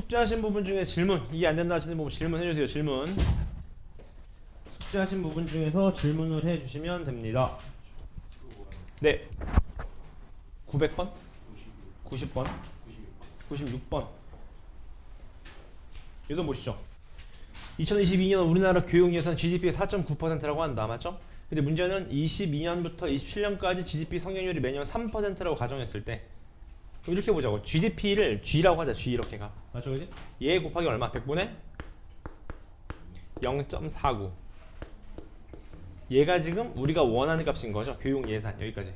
숙제하신 부분 중에 질문, 이해 안 된다 하시는 부분 질문 해주세요. 질문. 숙제하신 부분 중에서 질문을 해주시면 됩니다. 네. 900번? 90번? 96번. 이거 보시죠. 2022년 우리나라 교육 예산 GDP의 4.9%라고 한다. 맞죠? 근데 문제는 22년부터 27년까지 GDP 성장률이 매년 3%라고 가정했을 때 이렇게 보자고. GDP를 G라고 하자. G 이렇게 가. 맞죠? 그지? 얘 곱하기 얼마? 100분의 0.49. 얘가 지금 우리가 원하는 값인 거죠. 교육 예산 여기까지.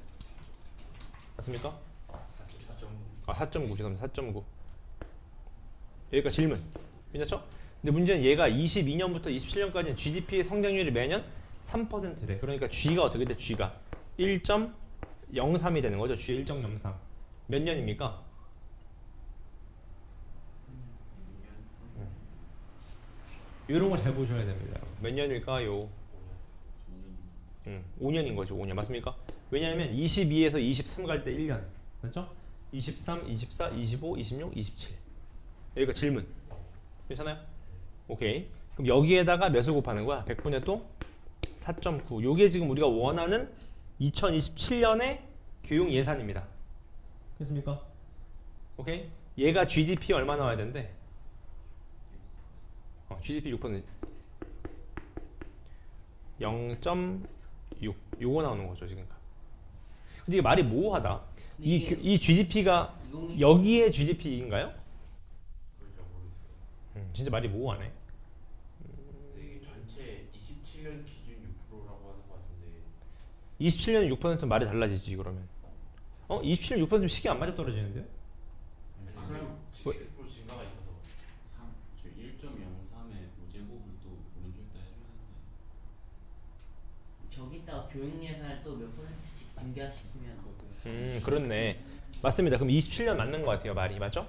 맞습니까? 4.9. 죄송합니다. 4.9. 여기까지 질문. 괜찮죠? 근데 문제는 얘가 22년부터 27년까지는 GDP의 성장률이 매년 3%래. 그러니까 G가 어떻게 돼? G가 1.03이 되는 거죠. G 1.03. 몇 년입니까? 이런 거 잘 보셔야 됩니다. 몇 년일까요? 5년인 거죠. 5년. 맞습니까? 왜냐하면 22에서 23 갈 때 1년. 맞죠? 23, 24, 25, 26, 27. 여기가 질문. 괜찮아요? 오케이. 그럼 여기에다가 몇을 곱하는 거야? 100분의 또 4.9. 요게 지금 우리가 원하는 2027년의 교육 예산입니다. 됐습니까? 오케이. 얘가 GDP 얼마 나와야 되는데? GDP 6%. 0.6. 요거 나오는 거죠, 지금. 근데 이게 말이 모호하다. 이 GDP가 여기에 GDP인가요? 진짜 말이 모호하네. 이게 전체 27년 기준 6%라고 하는 것 같은데 27년 6%는 말이 달라지지 그러면. 27년 6%면 시기 안 맞아 떨어지는데요? 그럼 10% 증가가 있어서 1.03의 5제곱을 또 오른쪽에다 해줘야 되는데 저기다가 교육 예산을 또 몇 %씩 증가시키면 그렇네. 맞습니다. 그럼 27년 맞는 것 같아요. 말이 맞죠?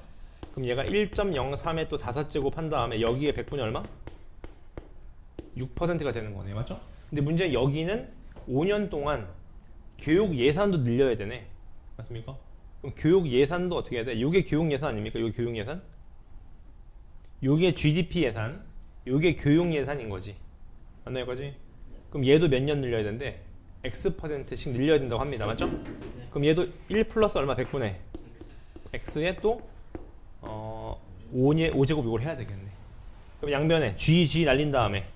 그럼 얘가 1.03에 또 5제곱 한 다음에 여기에 100분이 얼마? 6%가 되는 거네. 맞죠? 근데 문제는 여기는 5년 동안 교육 예산도 늘려야 되네. 맞습니까? 그럼 교육 예산도 어떻게 해야 돼? 요게 교육 예산 아닙니까? 요게 교육 예산? 요게 GDP 예산, 요게 교육 예산인 거지. 맞나요, 거지? 그럼 얘도 몇 년 늘려야 되는데 X%씩 늘려야 된다고 합니다. 맞죠? 그럼 얘도 1 플러스 얼마? 100분의 X에 또 5제곱 이걸 해야 되겠네. 그럼 양변에 G 날린 다음에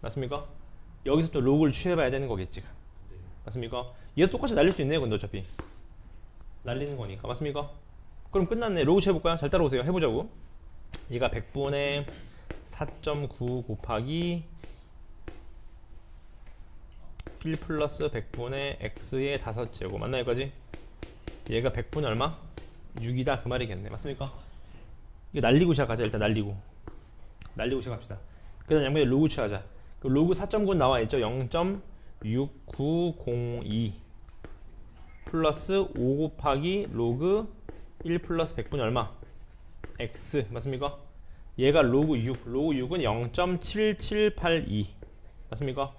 맞습니까? 여기서 또 로그를 취해봐야 되는 거겠지. 맞습니까? 얘도 똑같이 날릴 수 있네요. 근데 어차피 날리는 거니까. 맞습니까? 그럼 끝났네. 로그 취해볼까요? 잘 따라오세요. 해보자고. 얘가 100분의 4.9 곱하기 1 플러스 100분의 x의 5제곱 맞나요? 여기까지? 얘가 100분의 얼마? 6이다 그 말이겠네. 맞습니까? 이거 날리고 시작하자. 일단 날리고 시작합시다. 그 다음 양변에 로그 취하자. 그 로그 4.9 나와있죠? 0.6902 플러스 5 곱하기 로그 1 플러스 100분의 얼마? x 맞습니까? 얘가 로그 6 로그 6은 0.7782 맞습니까?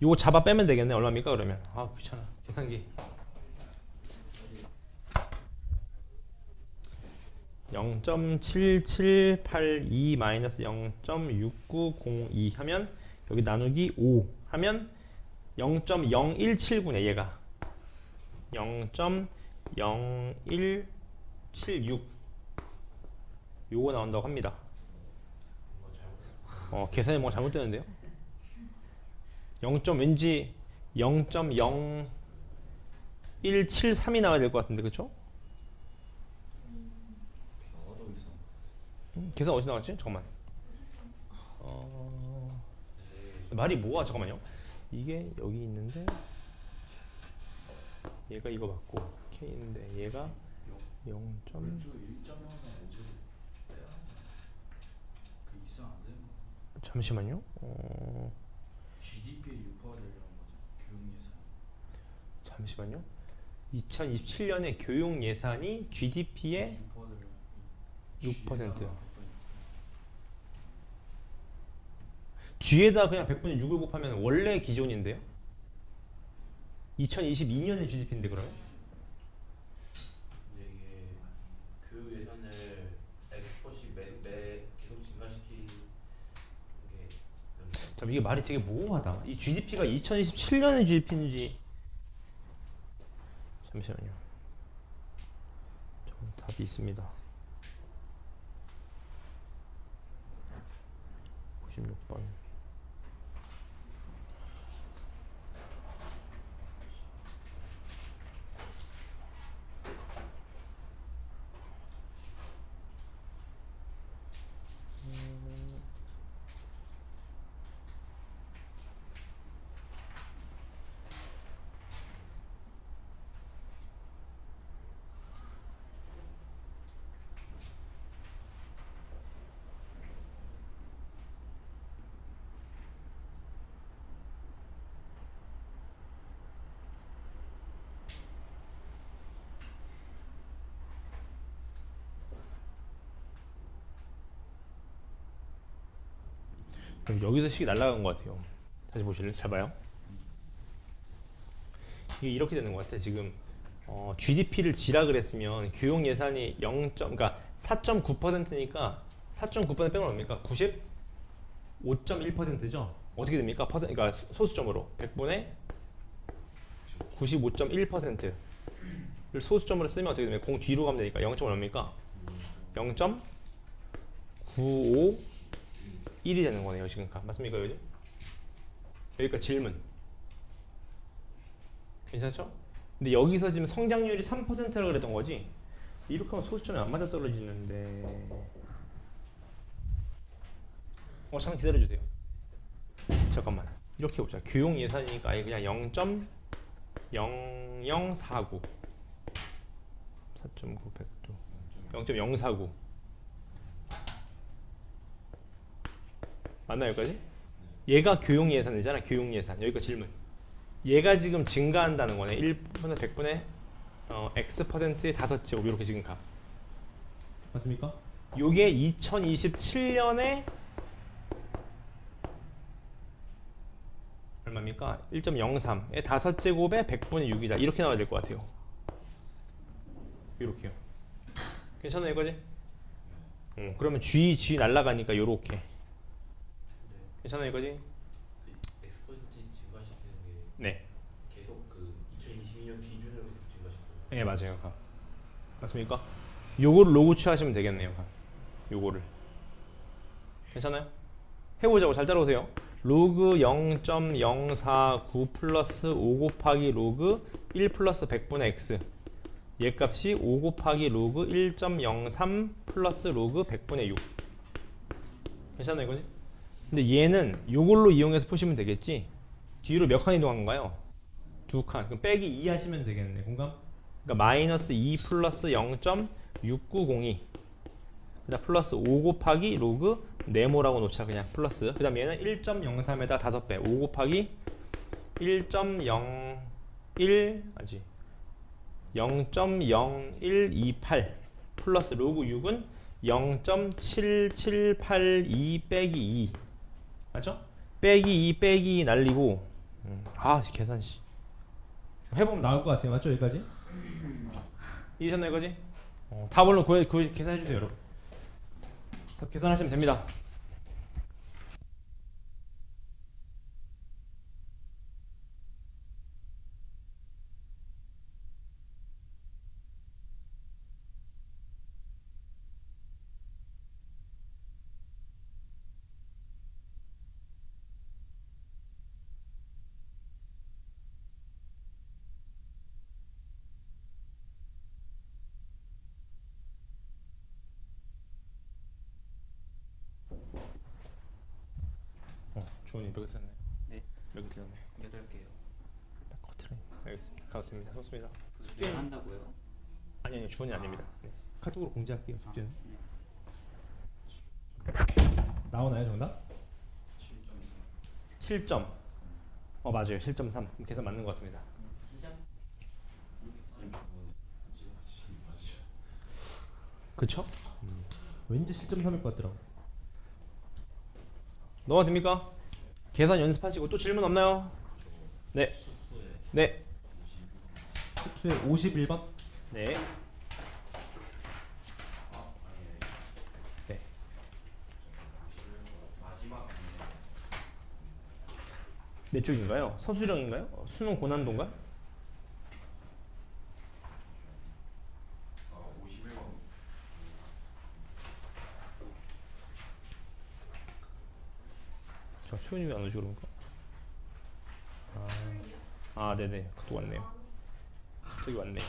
요거 잡아 빼면 되겠네. 얼마입니까 그러면? 귀찮아. 계산기 0.7782 마이너스 0.6902 하면 여기 나누기 5 하면 0.0179네 얘가 0.0176 요거 나온다고 합니다. 계산이 뭔가 잘못되는데요? 0. 왠지 0.0173이 나와야 될 것 같은데 그쵸? 계산 어디서 나왔지? 잠깐만. 말이 뭐야? 잠깐만요. 이게 여기 있는데 얘가 이거 맞고 K인데 얘가 0. 잠시만요. GDP에 유포가 되려는 거죠. 교육 예산. 잠시만요. 2027년에 교육 예산이 GDP의 6%. G에다 그냥 100분의 6을 곱하면 원래 기존인데요? 2022년의 GDP인데 그러면? 이제 이게 교육 예산을 X% 잠 이게 말이 되게 모호하다. 이 GDP가 2027년의 GDP인지 잠시만요. 저는 답이 있습니다. 96번. 그럼 여기서 식이 날아간 것 같아요. 다시 보실래요? 잘 봐요. 이게 이렇게 되는 것 같아. 지금 GDP를 G라 그랬으면 교육 예산이 그러니까 4.9%니까 4.9% 빼면 뭡니까? 95.1%죠. 어떻게 됩니까? 그러니까 소수점으로 100분의 95.1%를 소수점으로 쓰면 어떻게 됩니까? 공 뒤로 가면 되니까 0.얼마입니까? 0.951이 되는 거네요. 지금 맞습니까? 여기까지 질문 괜찮죠? 근데 여기서 지금 성장률이 3%라고 그랬던 거지? 이렇게 하면 소수점이 안 맞아 떨어지는데 잠깐 기다려주세요. 잠깐만 이렇게 해보자. 교육 예산이니까 아예 그냥 0.0049 4.9 100도 0.049 맞나요 여기까지? 얘가 교육 예산이잖아. 교육 예산. 여기까지 질문. 얘가 지금 증가한다는 거네. 1분의 100분의 X%의 5제곱 이렇게 지금 가. 맞습니까? 요게 2027년에 얼마입니까? 1.03의 5제곱에 100분의 6이다. 이렇게 나와야 될 것 같아요. 이렇게요. 괜찮아요, 이거지? 그러면 G 날라가니까 요렇게. 괜찮아요, 이거지? 엑스포트 증가시키는 게 네. 계속 그 2022년 기준으로 계속 증가시키는 네, 맞아요. 맞습니까? 요거를 로그 취하시면 되겠네요. 요거를. 괜찮아요? 해보자고. 잘 따라오세요. 로그 0.049 플러스 5 곱하기 로그 1 플러스 100분의 x. 얘 값이 5 곱하기 로그 1.03 플러스 로그 100분의 6. 괜찮아요, 이거지? 근데 얘는 요걸로 이용해서 푸시면 되겠지. 뒤로 몇 칸 이동한 건가요? 2칸. 그럼 빼기 2 하시면 되겠네. 공감? 그러니까 마이너스 2 플러스 0.6902. 그다음 플러스 5 곱하기 로그 네모라고 놓자. 그냥 플러스. 그 다음 얘는 1.03에다 5배. 5 곱하기 1.01 아지 0.0128 플러스 로그 6은 0.7782 빼기 2 맞죠? 빼기 2 빼기 2 날리고 계산 씨 해보면 나올 것 같아요. 맞죠? 여기까지? 이해하셨나요? 여기까지? 답을 계산해 주세요. 여러분 답 계산하시면 됩니다. 주원이 몇 개 틀렸나요? 네. 몇 개 틀렸나요? 8개요. 딱 커트라인. 알겠습니다. 가겠습니다. 좋습니다. 숙제를 한다고요? 아니요, 주원이 아닙니다. 네. 카톡으로 공지할게요. 숙제는. 네. 나오나요, 정답? 7점. 맞아요. 7.3. 계산 맞는 것 같습니다. 진짜? 그쵸? 왠지 7.3일 것 같더라고. 넘어가 됩니까? 계산 연습하시고 또 질문 없나요? 네. 네. 숙소에 51번? 네. 마지막 내 쪽인가요? 서술형인가요? 수능 고난도인가? 51번. 저 소연이 안 오지 그런가? 아 네네 그것도 왔네요. 저기 왔네요.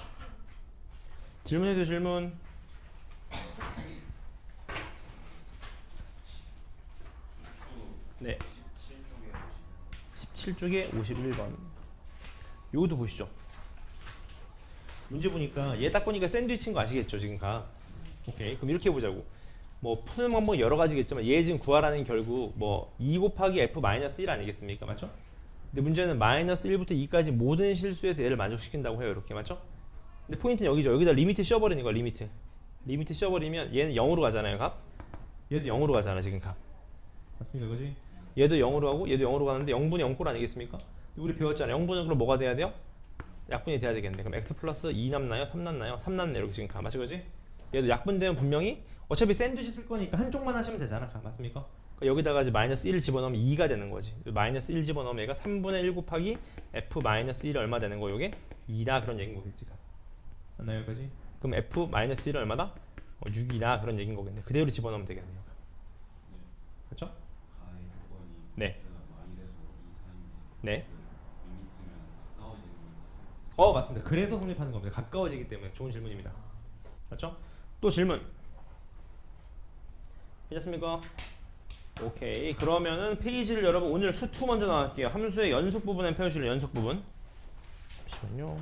질문해주세요. 질문. 네. 17쪽에 51번. 요것도 보시죠. 문제 보니까 얘 딱 보니까 샌드위치인 거 아시겠죠 지금 가. 오케이 그럼 이렇게 해보자고. 뭐 푸는 방법 여러 가지겠지만 얘 지금 구하라는 결국 뭐 2 곱하기 f 마이너스 1 아니겠습니까? 맞죠? 근데 문제는 마이너스 1부터 2까지 모든 실수에서 얘를 만족시킨다고 해요. 이렇게 맞죠? 근데 포인트는 여기죠. 여기다 리미트 씌워버리는 거야. 리미트 씌워버리면 얘는 0으로 가잖아요. 값. 얘도 0으로 가잖아 지금 값. 맞습니까? 그지? 얘도 0으로 가고 얘도 0으로 가는데 0분의 0꼴 아니겠습니까? 우리 배웠잖아요. 0분은 그럼 뭐가 돼야 돼요? 약분이 돼야 되겠네. 그럼 x 플러스 2 남나요? 3 남나요? 3 남네. 이렇게 지금 가. 맞죠? 그지? 얘도 약분되면 분명히 어차피 샌드위치 쓸 거니까 한쪽만 하시면 되잖아. 가. 맞습니까? 그러니까 여기다가 이제 마이너스 1을 집어넣으면 2가 되는 거지. 마이너스 1 집어넣으면 얘가 3분의 1 곱하기 f 마이너스 1이 얼마 되는 거예요? 이게 2다 그런 얘기인 거겠지. 맞나요? 여기까지? 그럼 f 마이너스 1은 얼마다? 6이다 그런 얘기인 거겠네. 그대로 집어넣으면 되겠네요. 그렇죠? 가의 조건이 네. 마이너스 2, 4인데 네. 리미트면 가까워지는 거죠. 맞습니다. 그래서 성립하는 겁니다. 가까워지기 때문에 좋은 질문입니다. 맞죠? 또 질문. 괜찮습니까? 오케이. 그러면은 페이지를 여러분 오늘 수2 먼저 나갈게요. 함수의 연속 부분에 펴주실래요? 연속 부분. 잠시만요.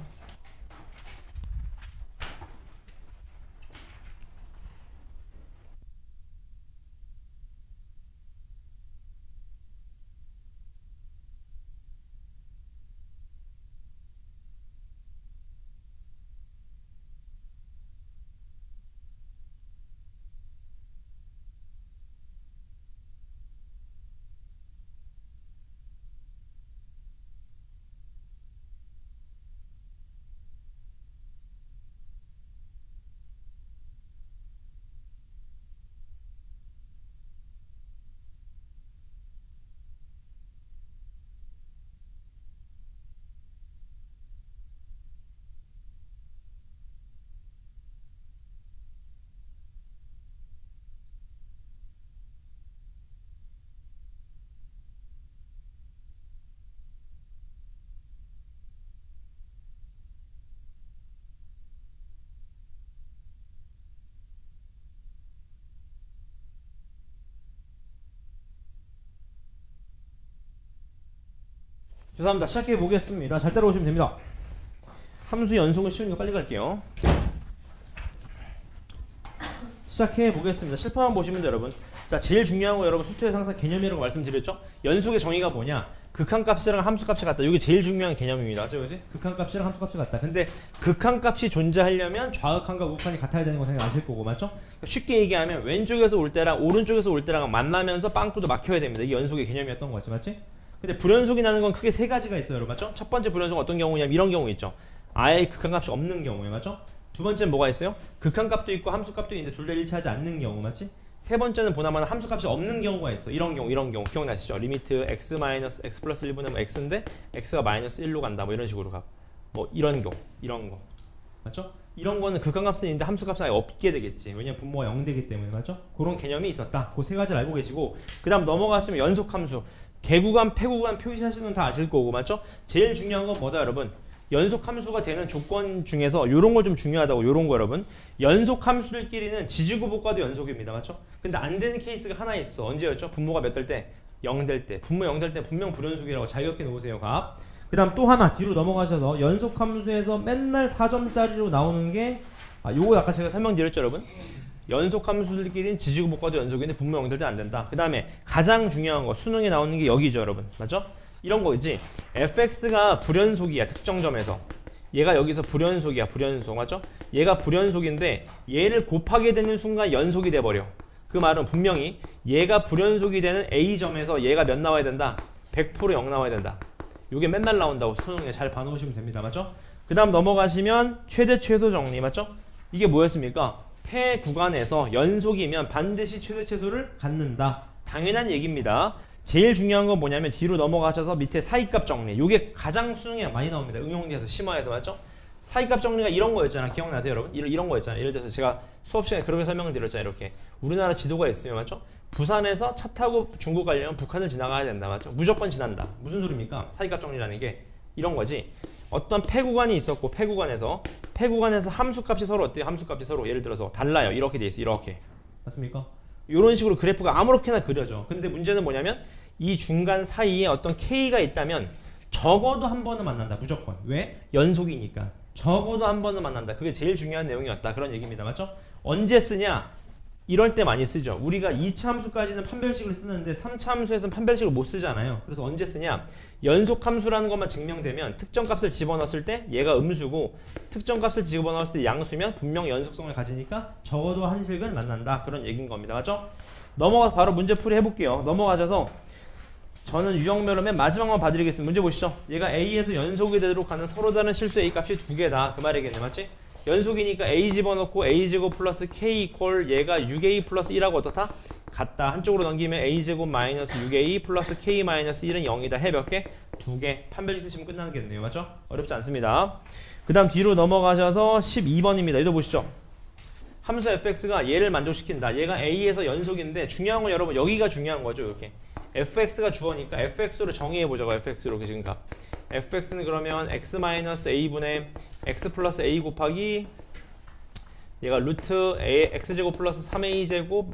죄송합니다. 시작해 보겠습니다. 잘 따라오시면 됩니다. 함수 연속은 쉬우니까 빨리 갈게요. 시작해 보겠습니다. 실판만 보시면 돼요, 여러분. 자, 제일 중요한 거 여러분 수투에서 항상 개념이라고 말씀드렸죠? 연속의 정의가 뭐냐? 극한값이랑 함수값이 같다. 이게 제일 중요한 개념입니다. 그죠? 극한값이랑 함수값이 같다. 근데 극한값이 존재하려면 좌극한과 우극한이 같아야 되는 거 생각하실 거고, 맞죠? 쉽게 얘기하면 왼쪽에서 올 때랑 오른쪽에서 올 때랑 만나면서 빵꾸도 막혀야 됩니다. 이게 연속의 개념이었던 거지, 맞지? 근데 불연속이 나는 건 크게 세 가지가 있어요, 여러분. 맞죠? 첫 번째 불연속은 어떤 경우냐면 이런 경우 있죠. 아예 극한값이 없는 경우에, 맞죠? 두 번째는 뭐가 있어요? 극한값도 있고 함수값도 있는데 둘 다 일치하지 않는 경우, 맞지? 세 번째는 보나마나 함수값이 없는 경우가 있어. 이런 경우 기억나시죠? 리미트 x 마이너스 x 플러스 1분의 뭐 x인데 x가 마이너스 1로 간다. 뭐 이런 식으로 가. 뭐 이런 경우, 이런 거. 맞죠? 이런 거는 극한값은 있는데 함수값은 아예 없게 되겠지. 왜냐면 분모가 0 되기 때문에, 맞죠? 그런 개념이 있었다. 그 세 가지를 알고 계시고, 그 다음 넘어갔으면 연속함수. 개구간, 폐구간 표시하시는 건 다 아실 거고, 맞죠? 제일 중요한 건 뭐다, 여러분? 연속함수가 되는 조건 중에서 이런 거 좀 중요하다고. 이런 거 여러분, 연속함수들끼리는 지지구복과도 연속입니다. 맞죠? 근데 안 되는 케이스가 하나 있어. 언제였죠? 분모가 몇 될 때? 0 될 때. 분모 0 될 때 분명 불연속이라고 잘 기억해 놓으세요. 값. 그 다음 또 하나 뒤로 넘어가셔서 연속함수에서 맨날 4점짜리로 나오는 게 요거 아까 제가 설명드렸죠, 여러분? 연속함수들끼리는 지지구복과도 연속인데 분모 0 될 때 안 된다. 그 다음에 가장 중요한 거 수능에 나오는 게 여기죠, 여러분. 맞죠? 이런 거지. fx가 불연속이야, 특정 점에서. 얘가 여기서 불연속이야, 불연속. 맞죠? 얘가 불연속인데 얘를 곱하게 되는 순간 연속이 돼버려. 그 말은 분명히 얘가 불연속이 되는 a점에서 얘가 몇 나와야 된다? 100% 0 나와야 된다. 요게 맨날 나온다고 수능에 잘 봐놓으시면 됩니다. 맞죠? 그 다음 넘어가시면 최대 최소 정리. 맞죠? 이게 뭐였습니까? 폐 구간에서 연속이면 반드시 최대 최소를 갖는다. 당연한 얘기입니다. 제일 중요한 건 뭐냐면 뒤로 넘어가셔서 밑에 사이값 정리. 이게 가장 수능에 많이 나옵니다. 응용에서 심화에서 맞죠? 사이값 정리가 이런 거였잖아. 기억나세요, 여러분? 이런 거였잖아요. 예를 들어서 제가 수업 시간에 그렇게 설명을 드렸잖아요. 이렇게 우리나라 지도가 있으면 맞죠? 부산에서 차 타고 중국 가려면 북한을 지나가야 된다, 맞죠? 무조건 지난다. 무슨 소리입니까? 사이값 정리라는 게 이런 거지. 어떤 폐구간이 있었고 폐구간에서 함수값이 서로 어때요? 함수값이 서로 예를 들어서 달라요. 이렇게 돼 있어. 이렇게 맞습니까? 이런 식으로 그래프가 아무렇게나 그려져. 근데 문제는 뭐냐면 이 중간 사이에 어떤 K가 있다면 적어도 한 번은 만난다. 무조건. 왜? 연속이니까. 적어도 한 번은 만난다. 그게 제일 중요한 내용이었다. 그런 얘기입니다. 맞죠? 언제 쓰냐? 이럴 때 많이 쓰죠. 우리가 2차 함수까지는 판별식을 쓰는데 3차 함수에서는 판별식을 못 쓰잖아요. 그래서 언제 쓰냐? 연속 함수라는 것만 증명되면 특정 값을 집어넣었을 때 얘가 음수고 특정 값을 집어넣었을 때 양수면 분명 연속성을 가지니까 적어도 한 식은 만난다. 그런 얘기인 겁니다. 맞죠? 넘어가서 바로 문제풀이 해볼게요. 넘어가셔서 저는 유형별로 맨 마지막만 봐드리겠습니다. 문제 보시죠. 얘가 A에서 연속이 되도록 하는 서로 다른 실수 A 값이 두 개다. 그 말이겠네. 맞지? 연속이니까 A 집어넣고 A제곱 플러스 K 이퀄 얘가 6A 플러스 1하고 어떻다? 같다. 한쪽으로 넘기면 A제곱 마이너스 6A 플러스 K 마이너스 1은 0이다. 해 몇 개? 두 개. 판별식 쓰시면 끝나겠네요. 맞죠? 어렵지 않습니다. 그 다음 뒤로 넘어가셔서 12번입니다. 이거 보시죠. 함수 fx가 얘를 만족시킨다. 얘가 A에서 연속인데 중요한 건 여러분 여기가 중요한 거죠. 이렇게. fx가 주어니까 fx로 정의해보자고. fx로 지금 값. fx는 그러면 x-a분의 x 플러스 a 곱하기 얘가 루트 a x제곱 플러스 3a제곱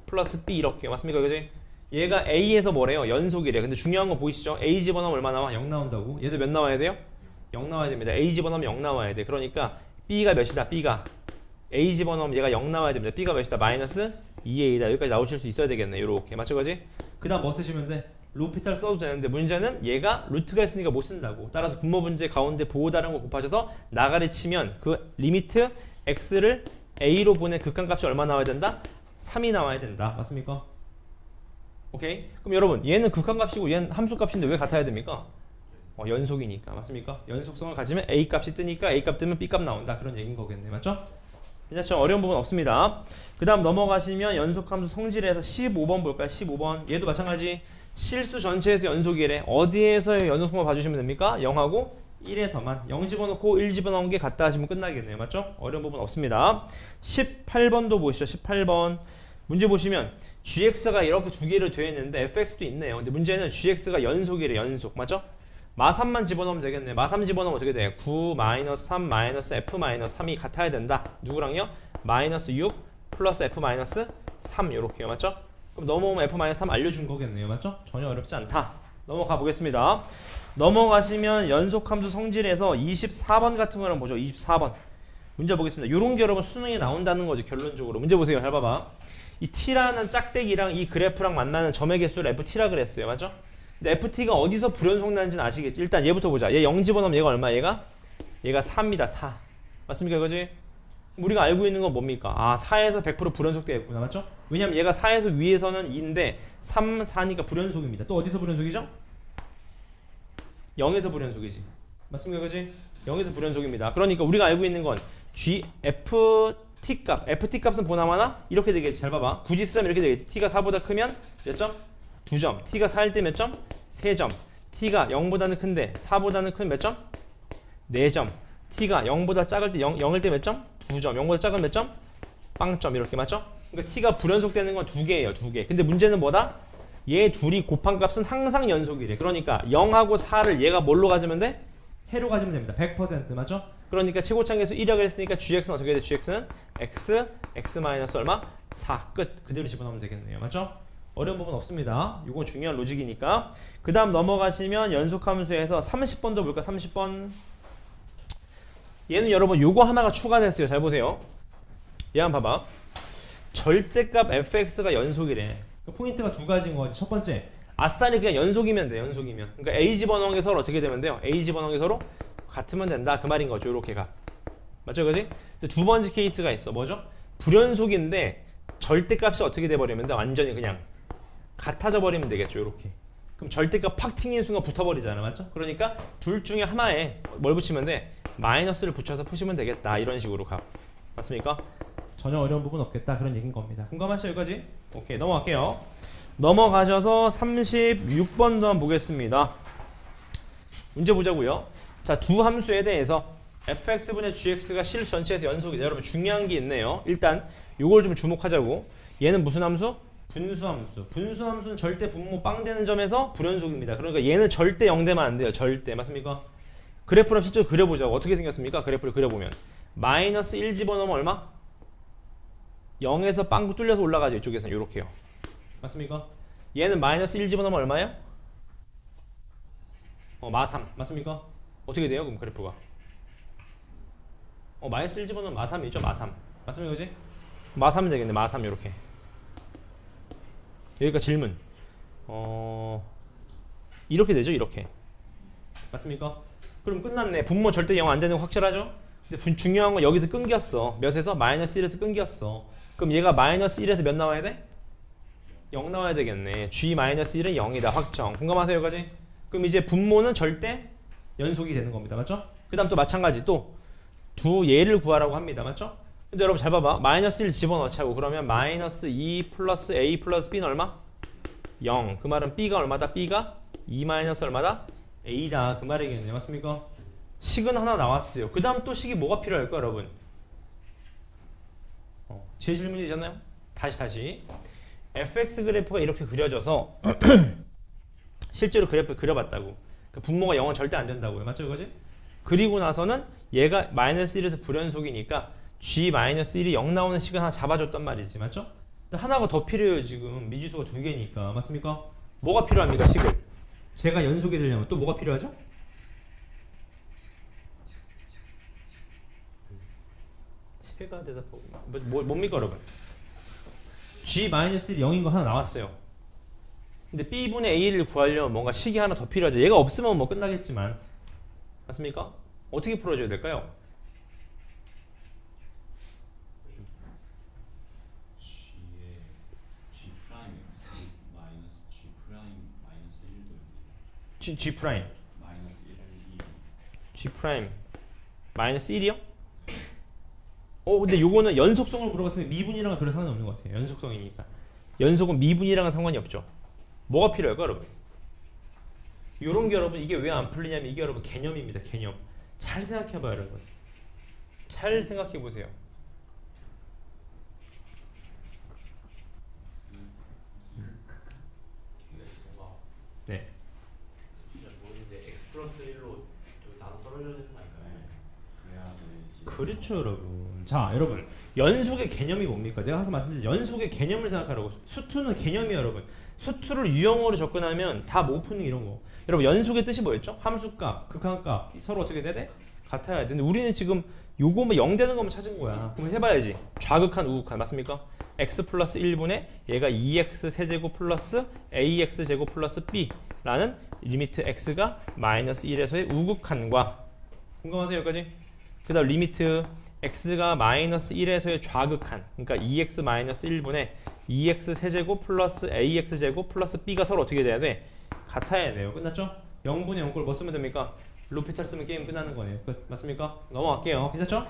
플러스 b 이렇게 맞습니까? 그지? 얘가 a에서 뭐래요? 연속이래. 근데 중요한 거 보이시죠? a 집어넣으면 얼마 나와? 0 나온다고. 얘도 몇 나와야 돼요? 0 나와야 됩니다. a 집어넣으면 0 나와야 돼. 그러니까 b가 몇이다? b가 a 집어넣으면 얘가 0 나와야 됩니다. b가 몇이다? 마이너스 2a다. 여기까지 나오실 수 있어야 되겠네. 요렇게 맞죠? 그지? 그 다음 뭐 쓰시면 돼? 로피탈 써도 되는데 문제는 얘가 루트가 있으니까 못 쓴다고. 따라서 분모 분제 가운데 보호 다른 거 곱하셔서 나가리 치면 그 리미트 x를 a로 보낸 극한값이 얼마 나와야 된다? 3이 나와야 된다. 맞습니까? 오케이? 그럼 여러분 얘는 극한값이고 얘는 함수값인데 왜 같아야 됩니까? 연속이니까. 맞습니까? 연속성을 가지면 a 값이 뜨니까 a 값 뜨면 b 값 나온다. 그런 얘기인 거겠네. 맞죠? 괜찮죠? 어려운 부분 없습니다. 그 다음 넘어가시면 연속함수 성질에서 15번 볼까요? 15번 얘도 마찬가지. 실수 전체에서 연속이래. 어디에서의 연속성을 봐주시면 됩니까? 0하고 1에서만. 0 집어넣고 1 집어넣은 게 같다 하시면 끝나겠네요. 맞죠? 어려운 부분 없습니다. 18번도 보시죠. 18번. 문제 보시면 gx가 이렇게 두 개로 되어 있는데 fx도 있네요. 근데 문제는 gx가 연속이래. 연속. 맞죠? 마3만 집어넣으면 되겠네. 마3 집어넣으면 어떻게 돼? 9, 마이너스 3, 마이너스 f, 마이너스 3이 같아야 된다. 누구랑요? 마이너스 6 플러스 f, 마이너스 3 요렇게요. 맞죠? 그럼 넘어오면 f, 마이너스 3 알려준 거겠네요. 맞죠? 전혀 어렵지 않다. 넘어가 보겠습니다. 넘어가시면 연속함수 성질에서 24번 같은 거는 보죠. 24번. 문제 보겠습니다. 요런 게 여러분 수능에 나온다는 거죠. 결론적으로. 문제 보세요. 잘 봐봐. 이 t라는 짝대기랑 이 그래프랑 만나는 점의 개수를 ft라 그랬어요. 맞죠? 근데 ft가 어디서 불연속 나는지는 아시겠지? 일단 얘부터 보자. 얘 0 집어넣으면 얘가 얼마? 얘가 4입니다. 4. 맞습니까? 그지? 우리가 알고 있는 건 뭡니까? 4에서 100% 불연속 되겠구나. 맞죠? 왜냐면 얘가 4에서 위에서는 2인데 3, 4니까 불연속입니다. 또 어디서 불연속이죠? 0에서 불연속이지. 맞습니까? 그지? 0에서 불연속입니다. 그러니까 우리가 알고 있는 건 ft 값. ft 값은 보나마나 이렇게 되겠지. 잘 봐봐. 굳이 쓰면 이렇게 되겠지. t가 4보다 크면 몇 점? 2점. t가 4일 때 몇 점? 3점. t가 0보다는 큰데 4보다는 큰 몇 점? 4점. t가 0보다 작을 때 0일 때 몇 점? 2점. 0보다 작은 몇 점? 빵점. 이렇게 맞죠? 그러니까 t가 불연속되는 건 2개예요. 2개. 근데 문제는 뭐다? 얘 둘이 곱한 값은 항상 연속이래. 그러니까 0하고 4를 얘가 뭘로 가지면 돼? 해로 가지면 됩니다. 100% 맞죠? 그러니까 최고차계수 1이라고 했으니까 gx는 어떻게 돼? gx는 x 마이너스 얼마? 4 끝. 그대로 집어넣으면 되겠네요. 맞죠? 어려운 부분 없습니다. 이건 중요한 로직이니까. 그 다음 넘어가시면 연속함수에서 30번도 볼까? 30번. 얘는 여러분 요거 하나가 추가됐어요. 잘 보세요. 얘 한번 봐봐. 절대값 fx가 연속이래. 포인트가 두 가지인 거지. 첫 번째, 아싸리 그냥 연속이면 돼. 연속이면. 그러니까 a 집어넣은 게 서로 어떻게 되면 돼요? a 집어넣은 게 서로 같으면 된다. 그 말인 거죠. 요렇게가. 맞죠? 그지? 두 번째 케이스가 있어. 뭐죠? 불연속인데 절대값이 어떻게 돼버리면 돼? 완전히 그냥 같아져 버리면 되겠죠. 요렇게. 그럼 절대값 팍 튕기는 순간 붙어버리잖아. 맞죠? 그러니까 둘 중에 하나에 뭘 붙이면 돼? 마이너스를 붙여서 푸시면 되겠다. 이런 식으로 가. 맞습니까? 전혀 어려운 부분 없겠다. 그런 얘기인 겁니다. 공감하시죠? 여기까지? 오케이. 넘어갈게요. 넘어가셔서 36번도 한번 보겠습니다. 문제 보자고요. 자, 두 함수에 대해서 fx분의 gx가 실수 전체에서 연속이다. 여러분 중요한 게 있네요. 일단 요걸 좀 주목하자고. 얘는 무슨 함수? 분수함수. 분수함수는 절대 분모 빵 되는 점에서 불연속입니다. 그러니까 얘는 절대 0되면 안 돼요. 절대. 맞습니까? 그래프를 실제로 그려보자고. 어떻게 생겼습니까? 그래프를 그려보면 마이너스 1 집어넣으면 얼마? 0에서 빵 뚫려서 올라가죠. 이쪽에서는 이렇게요. 맞습니까? 얘는 마이너스 1 집어넣으면 얼마예요? 마3 맞습니까? 어떻게 돼요? 그럼 그래프가 마이너스 1 집어넣으면 마3이죠. 마3 맞습니까? 그지? 마3이 되겠네. 마3 이렇게. 여기가 질문. 이렇게 되죠. 이렇게. 맞습니까? 그럼 끝났네. 분모 절대 0 안 되는 거 확실하죠? 근데 중요한 건 여기서 끊겼어. 몇에서? 마이너스 1에서 끊겼어. 그럼 얘가 마이너스 1에서 몇 나와야 돼? 0 나와야 되겠네. g-1은 0이다. 확정. 공감하세요? 여기까지? 그럼 이제 분모는 절대 연속이 되는 겁니다. 맞죠? 그 다음 또 마찬가지 또 두 예를 구하라고 합니다. 맞죠? 근데 여러분 잘 봐봐. 마이너스 1 집어넣자고. 그러면 마이너스 2 플러스 a 플러스 b는 얼마? 0. 그 말은 b가 얼마다? b가 2 마이너스 얼마다? a다. 그 말이겠네요. 맞습니까? 식은 하나 나왔어요. 그 다음 또 식이 뭐가 필요할까요, 여러분? 제 질문이잖아요. 다시. fx 그래프가 이렇게 그려져서 실제로 그래프를 그려봤다고. 그 분모가 0은 절대 안 된다고요. 맞죠, 그거지? 그리고 나서는 얘가 마이너스 1에서 불연속이니까 g-1이 0 나오는 식을 하나 잡아줬단 말이지. 맞죠? 근데 하나가 더 필요해요. 지금 미지수가 두 개니까. 맞습니까? 뭐가 필요합니까? 식을. 제가 연속이 되려면 또 뭐가 필요하죠? 제가 대답하고 뭡니까 여러분? g-1이 0인 거 하나 나왔어요. 근데 b분의 a를 구하려면 뭔가 식이 하나 더 필요하죠. 얘가 없으면 뭐 끝나겠지만. 맞습니까? 어떻게 풀어줘야 될까요? g의 g 프라임 x 마이너스 g 프라임 마이너스 1도 g 프라임 마이너스 1이 g 프라임 마이너스 1이요? 근데 요거는 연속성을 물어봤으면 미분이랑은 별로 상관이 없는 것 같아요. 연속성이니까. 연속은 미분이랑은 상관이 없죠. 뭐가 필요할까 여러분? 요런 게 여러분 이게 왜 안 풀리냐면 이게 여러분 개념입니다. 개념. 잘 생각해봐요 여러분. 잘 생각해보세요. 네. 진짜 모르는데 x 플러스 1로 저기 나눠 떨어져야 되는 거 아닐까요? 그래야 되지. 그렇죠 여러분. 자 여러분 연속의 개념이 뭡니까? 내가 항상 말씀드린 연속의 개념을 생각하라고. 수투는 개념이에요 여러분. 수투를 유형어로 접근하면 다 못 푸는 이런 거. 여러분 연속의 뜻이 뭐였죠? 함수값, 극한값 서로 어떻게 돼? 같아야 돼. 근데 우리는 지금 요거만 0 되는 것만 찾은 거야. 그럼 해봐야지. 좌극한, 우극한 맞습니까? x 플러스 1분의 얘가 2x 세제곱 플러스 ax 제곱 플러스 b라는 리미트 x가 마이너스 1에서의 우극한과 공감하세요 여기까지? 그 다음 리미트 x가 마이너스 1에서의 좌극한 그러니까 2x 마이너스 1분의 2x 세제곱 플러스 ax 제곱 플러스 b가 서로 어떻게 돼야 돼? 같아야 돼요. 끝났죠? 0분의 0꼴 뭐 쓰면 됩니까? 루피탈 쓰면 게임 끝나는 거네요. 맞습니까? 넘어갈게요. 괜찮죠?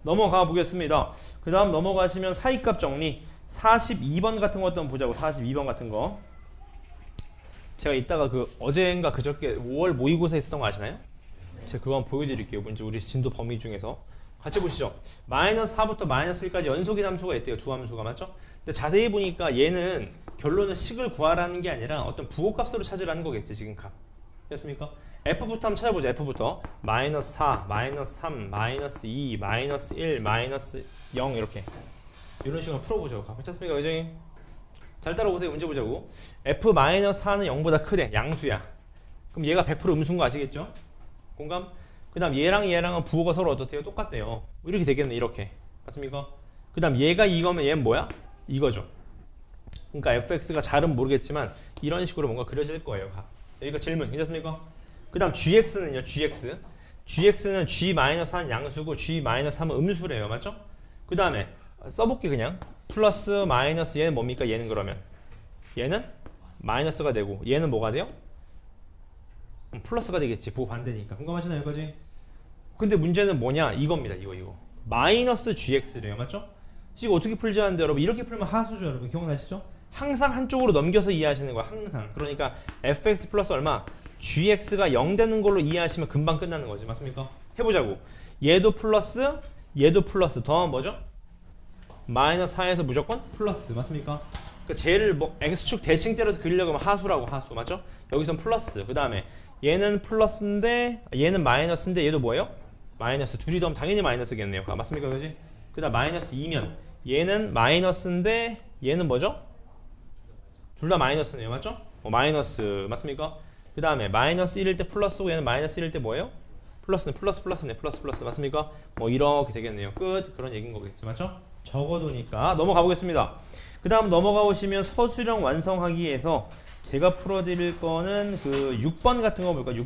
넘어가 보겠습니다. 그 다음 넘어가시면 사이값 정리 42번 같은 거 한번 보자고. 42번 같은 거 제가 이따가 그 어제인가 그저께 5월 모의고사 있었던 거 아시나요? 제가 그거 한번 보여드릴게요. 뭔지 우리 진도 범위 중에서 같이 보시죠. 마이너스 4부터 마이너스 1까지 연속인 함수가 있대요. 두 함수가 맞죠? 근데 자세히 보니까 얘는 결론은 식을 구하라는 게 아니라 어떤 부호값으로 찾으라는 거겠지. 지금 값 됐습니까? F부터 한번 찾아보자. F부터 마이너스 4, 마이너스 3, 마이너스 2, 마이너스 1, 마이너스 0 이렇게 이런 식으로 풀어보죠. 괜찮습니까? 의정이? 잘 따라오세요. 문제 보자고. F-4는 0보다 크대. 양수야. 그럼 얘가 100% 음수인 거 아시겠죠? 공감? 그 다음 얘랑 얘랑은 부호가 서로 어떻대요? 똑같대요. 이렇게 되겠네. 이렇게. 맞습니까? 그 다음 얘가 이거면 얘는 뭐야? 이거죠. 그러니까 fx가 잘은 모르겠지만 이런 식으로 뭔가 그려질 거예요. 여기가 질문. 괜찮습니까? 그 다음 gx는요. gx는 g-1 양수고 g-3은 음수래요. 맞죠? 그 다음에 써볼게 그냥. 플러스 마이너스 얘는 뭡니까? 얘는 그러면 얘는 마이너스가 되고 얘는 뭐가 돼요? 플러스가 되겠지. 부호 반대니까. 공감하시나요? 여기까지? 근데 문제는 뭐냐? 이겁니다. 이거. 마이너스 gx래요. 맞죠? 이거 어떻게 풀지 하는데 여러분 이렇게 풀면 하수죠. 여러분 기억나시죠? 항상 한쪽으로 넘겨서 이해하시는 거야. 항상. 그러니까 fx 플러스 얼마? gx가 0 되는 걸로 이해하시면 금방 끝나는 거지. 맞습니까? 해보자고. 얘도 플러스 더하면 뭐죠? 마이너스 4에서 무조건 플러스. 맞습니까? 그러니까 쟤를 뭐 x축 대칭 때려서 그리려고 하면 하수라고 하수. 맞죠? 여기선 플러스. 그 다음에 얘는 플러스인데 얘는 마이너스인데 얘도 뭐예요? 마이너스. 둘이 더하면 당연히 마이너스겠네요. 아, 맞습니까? 그지? 그 다음 마이너스 2면 얘는 마이너스인데 얘는 뭐죠? 둘 다 마이너스네요. 맞죠? 마이너스. 맞습니까? 그 다음에 마이너스 1일 때 플러스고 얘는 마이너스 1일 때 뭐예요? 플러스네. 플러스. 맞습니까? 뭐 이렇게 되겠네요. 끝. 그런 얘기인 거겠죠. 맞죠? 적어두니까 넘어가 보겠습니다. 그 다음 넘어가 보시면 서술형 완성하기에서 제가 풀어드릴 거는 그 6번 같은 거 볼까요?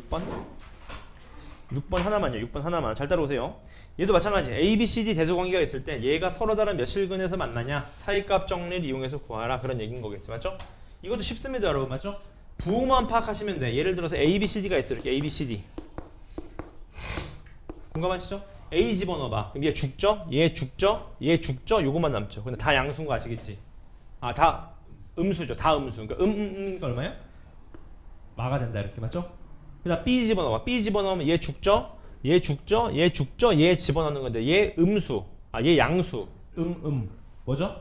6번 하나만요. 6번 하나만. 잘 따라오세요. 얘도 마찬가지. A, B, C, D 대소관계가 있을 때 얘가 서로 다른 몇 실근에서 만나냐? 사이값 정리를 이용해서 구하라. 그런 얘기인 거겠죠. 맞죠? 이것도 쉽습니다. 여러분. 맞죠? 부호만 파악하시면 돼. 예를 들어서 A, B, C, D가 있어요. 이렇게 A, B, C, D. 공감하시죠? A 집어넣어봐. 그럼 얘 죽죠? 얘 죽죠? 요것만 남죠. 근데 다 양수인 거 아시겠지? 아, 다 음수죠. 다 음수. 그러니까 그러니까 얼마예요? 마가 된다. 이렇게 맞죠? 그 다음 B 집어넣어봐. B 집어넣으면 얘 죽죠? 얘 집어넣는 건데 얘 음수. 아, 얘 양수. 뭐죠?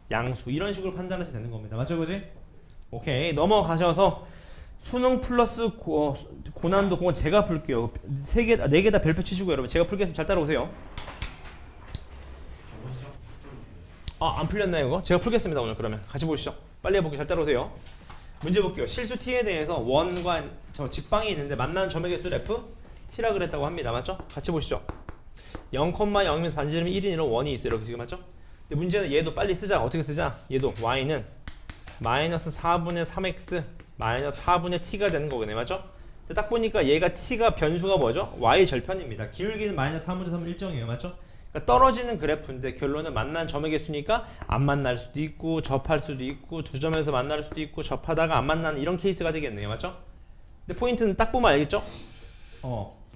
양수. 이런 식으로 판단하시면 되는 겁니다. 맞죠? 그지? 오케이. 넘어가셔서 수능 플러스 고난도 그건 제가 풀게요. 4개 다 별표 치시고 여러분 제가 풀겠습니다. 잘 따라오세요. 안 풀렸나요 이거? 제가 풀겠습니다. 오늘 그러면 같이 보시죠. 빨리 해볼게요. 잘 따라오세요. 문제 볼게요. 실수 t에 대해서 원과 저 직방이 있는데 만나는 점의 개수를 f t라 그랬다고 합니다. 맞죠? 같이 보시죠. 0,0이면서 반지름이 1이니까 원이 있어요. 이렇게 지금 맞죠? 근데 문제는 얘도 빨리 쓰자. 어떻게 쓰자? 얘도 y는 마이너스 4분의 3x 마이너스 4분의 t가 되는 거거든요. 맞죠? 근데 딱 보니까 얘가 t가 변수가 뭐죠? y 절편입니다. 기울기는 마이너스 3분의 3은 일정이에요. 맞죠? 그러니까 떨어지는 그래프인데 결론은 만난 점의 개수니까 안 만날 수도 있고 접할 수도 있고 두 점에서 만날 수도 있고 접하다가 안 만나는 이런 케이스가 되겠네요. 맞죠? 근데 포인트는 딱 보면 알겠죠?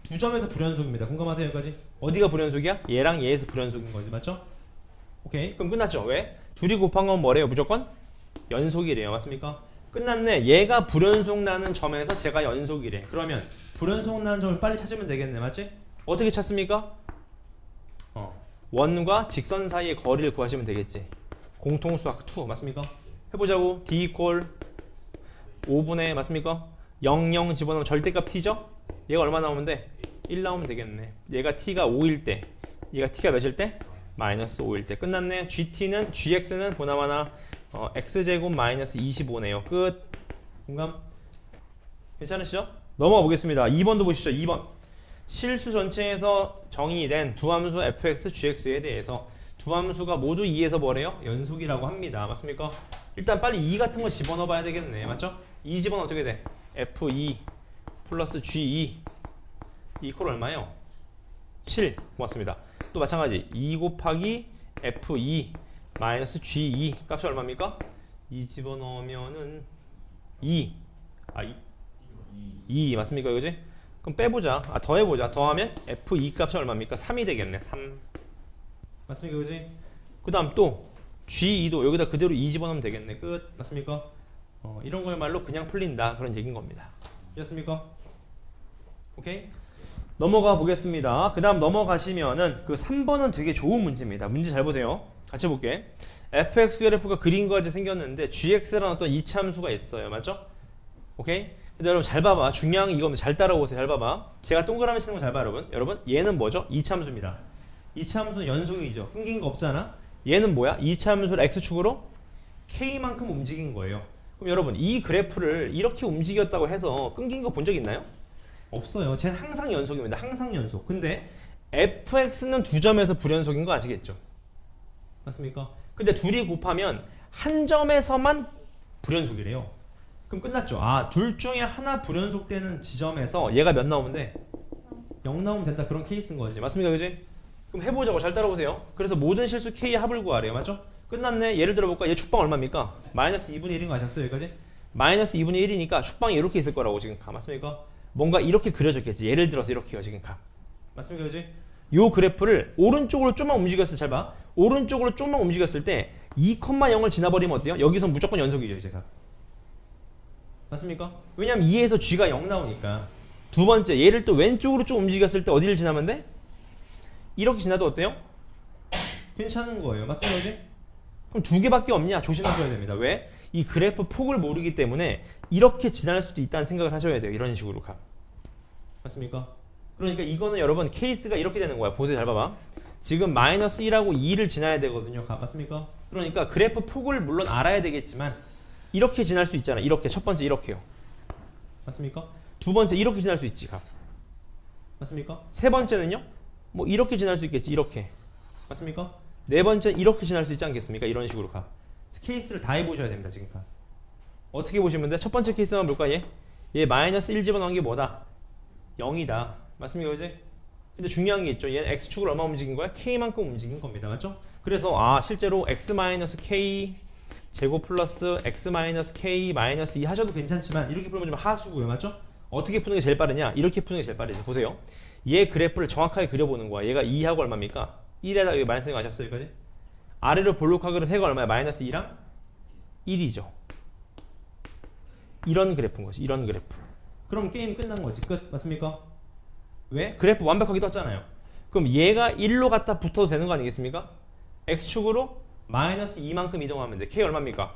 두 점에서 불연속입니다. 공감하세요? 여기까지? 어디가 불연속이야? 얘랑 얘에서 불연속인 거지. 맞죠? 오케이. 그럼 끝났죠? 왜? 둘이 곱한 건 뭐래요? 무조건 연속이래요. 맞습니까? 끝났네. 얘가 불연속 나는 점에서 제가 연속이래. 그러면 불연속 나는 점을 빨리 찾으면 되겠네. 맞지? 어떻게 찾습니까? 원과 직선 사이의 거리를 구하시면 되겠지. 공통수학 2 맞습니까? 해보자고. D 이퀄 5분의 맞습니까? 0, 0 집어넣으면 절대값 t죠? 얘가 얼마 나오면 돼? 1 나오면 되겠네. 얘가 t가 5일 때 얘가 t가 몇일 때? 마이너스 5일 때. 끝났네. gx는 보나마나 x제곱 마이너스 25네요. 끝. 공감? 괜찮으시죠? 넘어가 보겠습니다. 2번도 보시죠. 2번. 실수 전체에서 정의된 두 함수 fx, gx에 대해서 두 함수가 모두 2에서 뭐래요? 연속이라고 합니다. 맞습니까? 일단 빨리 2 같은 거 집어넣어 봐야 되겠네. 맞죠? 2 집어넣으면 어떻게 돼? f2 플러스 g2 이퀄 얼마예요? 7. 고맙습니다. 또 마찬가지 2 곱하기 f2 마이너스 g2 값이 얼마입니까? 2 집어넣으면은 2 맞습니까? 그지? 그럼 빼보자. 더해보자. 더하면 f2 값이 얼마입니까? 3이 되겠네. 3 맞습니까? 그지? 그 다음 또 g2도 여기다 그대로 2 집어넣으면 되겠네. 끝. 맞습니까? 이런 거야말로 그냥 풀린다. 그런 얘기인 겁니다. 이해했습니까? 오케이? 넘어가 보겠습니다. 그 다음 넘어가시면은 그 3번은 되게 좋은 문제입니다. 문제 잘 보세요. 같이 볼게. fx 그래프가 그림과 같이 생겼는데 gx라는 어떤 이차함수가 있어요. 맞죠? 오케이? 근데 여러분 잘 봐봐. 중요한 게 이겁니다. 잘 따라오세요. 잘 봐봐. 제가 동그라미 치는 거 잘 봐 여러분. 여러분 얘는 뭐죠? 이차함수입니다. 이차함수는 연속이죠. 끊긴 거 없잖아. 얘는 뭐야? 이차함수를 x축으로 k만큼 움직인 거예요. 그럼 여러분 이 그래프를 이렇게 움직였다고 해서 끊긴 거 본 적 있나요? 없어요. 쟤는 항상 연속입니다. 항상 연속. 근데 fx는 두 점에서 불연속인 거 아시겠죠? 맞습니까? 근데 둘이 곱하면 한 점에서만 불연속이래요. 그럼 끝났죠. 둘 중에 하나 불연속되는 지점에서 얘가 몇 나오면 돼? 0 나오면 된다. 그런 케이스인 거지. 맞습니까? 그지? 그럼 해보자고. 잘 따라오세요. 그래서 모든 실수 K의 합을 구하래요. 맞죠? 끝났네. 예를 들어볼까? 얘 축방 얼마입니까? 마이너스 2분의 1인 거 아셨어요? 여기까지? 마이너스 2분의 1이니까 축방이 이렇게 있을 거라고 지금 맞습니까? 뭔가 이렇게 그려졌겠지. 예를 들어서 이렇게요. 지금 맞습니까? 그지? 요 그래프를 오른쪽으로 좀만 움직였을 때 잘 봐. 오른쪽으로 좀만 움직였을 때 2,0을 지나버리면 어때요? 여기서 무조건 연속이죠 이제 가. 맞습니까? 왜냐면 2에서 g가 0 나오니까. 두 번째 얘를 또 왼쪽으로 쭉 움직였을 때 어디를 지나면 돼? 이렇게 지나도 어때요? 괜찮은 거예요. 맞습니까? 이제? 그럼 두 개밖에 없냐? 조심하셔야 됩니다. 왜? 이 그래프 폭을 모르기 때문에 이렇게 지날 수도 있다는 생각을 하셔야 돼요. 이런 식으로 가. 맞습니까? 그러니까 이거는 여러분 케이스가 이렇게 되는 거야. 보세요. 잘 봐봐. 지금 마이너스 1하고 2를 지나야 되거든요. 맞습니까? 그러니까 그래프 폭을 물론 알아야 되겠지만 이렇게 지날 수 있잖아. 이렇게. 첫 번째 이렇게요. 맞습니까? 두 번째 이렇게 지날 수 있지. 맞습니까? 세 번째는요? 뭐 이렇게 지날 수 있겠지. 이렇게. 맞습니까? 네 번째 이렇게 지날 수 있지 않겠습니까? 이런 식으로 가. 케이스를 다 해보셔야 됩니다. 지금 가. 어떻게 보시면 돼? 첫 번째 케이스만 볼까? 얘 마이너스 1 집어넣은 게 뭐다? 0이다. 맞습니까? 그지? 근데 중요한 게 있죠. 얘는 x축을 얼마 움직인 거야? k만큼 움직인 겁니다. 맞죠? 그래서 실제로 x-k 제곱 플러스 x-k 마이너스 2 하셔도 괜찮지만 이렇게 풀면 좀 하수고요. 맞죠? 어떻게 푸는 게 제일 빠르냐? 이렇게 푸는 게 제일 빠르죠. 보세요. 얘 그래프를 정확하게 그려보는 거야. 얘가 2하고 얼마입니까? 1에다 여기 마이너스 1 아셨어요? 여기까지? 아래로 볼록하그룹 해가 얼마야? 마이너스 2랑 1이죠. 이런 그래프인 거지. 이런 그래프. 그럼 게임 끝난 거지. 끝. 맞습니까? 왜? 그래프 완벽하게 떴잖아요. 그럼 얘가 1로 갖다 붙어도 되는 거 아니겠습니까? x축으로 마이너스 2만큼 이동하면 돼. k 얼마입니까?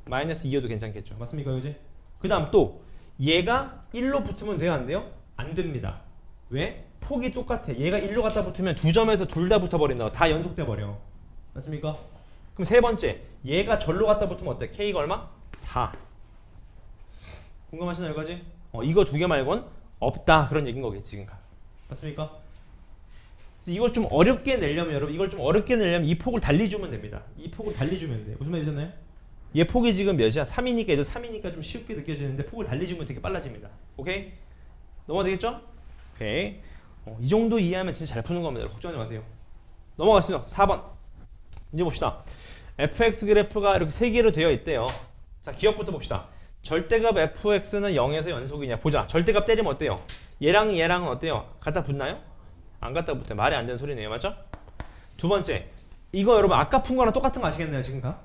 마이너스 2여도 괜찮겠죠. 맞습니까? 그지? 그 다음 또 얘가 1로 붙으면 돼요? 안 돼요? 안 됩니다. 왜? 폭이 똑같아. 얘가 1로 갖다 붙으면 두 점에서 둘 다 붙어버린다. 다 연속돼 버려. 맞습니까? 그럼 세 번째 얘가 절로 갖다 붙으면 어때? k가 얼마? 4. 궁금하시나요? 여기까지? 이거 두 개 말곤 없다. 그런 얘기인 거겠지 지금. 맞습니까? 그래서 이걸 좀 어렵게 내려면 여러분 이걸 좀 어렵게 내려면 이 폭을 달리주면 됩니다. 이 폭을 달리주면 돼. 무슨 말이 되나요? 얘 폭이 지금 몇이야? 3이니까 얘도 3이니까 좀 쉽게 느껴지는데 폭을 달리주면 되게 빨라집니다. 오케이? 넘어가 되겠죠? 오케이. 이 정도 이해하면 진짜 잘 푸는 겁니다. 걱정하지 마세요. 넘어가시죠. 4번. 이제 봅시다. fx 그래프가 이렇게 세 개로 되어 있대요. 자, 기억부터 봅시다. 절대값 fx는 0에서 연속이냐? 보자. 절대값 때리면 어때요? 얘랑 얘랑은 어때요? 갖다 붙나요? 안 갖다 붙어요. 말이 안 되는 소리네요. 맞죠? 두 번째. 이거 여러분 아까 푼 거랑 똑같은 거 아시겠나요? 지금 값?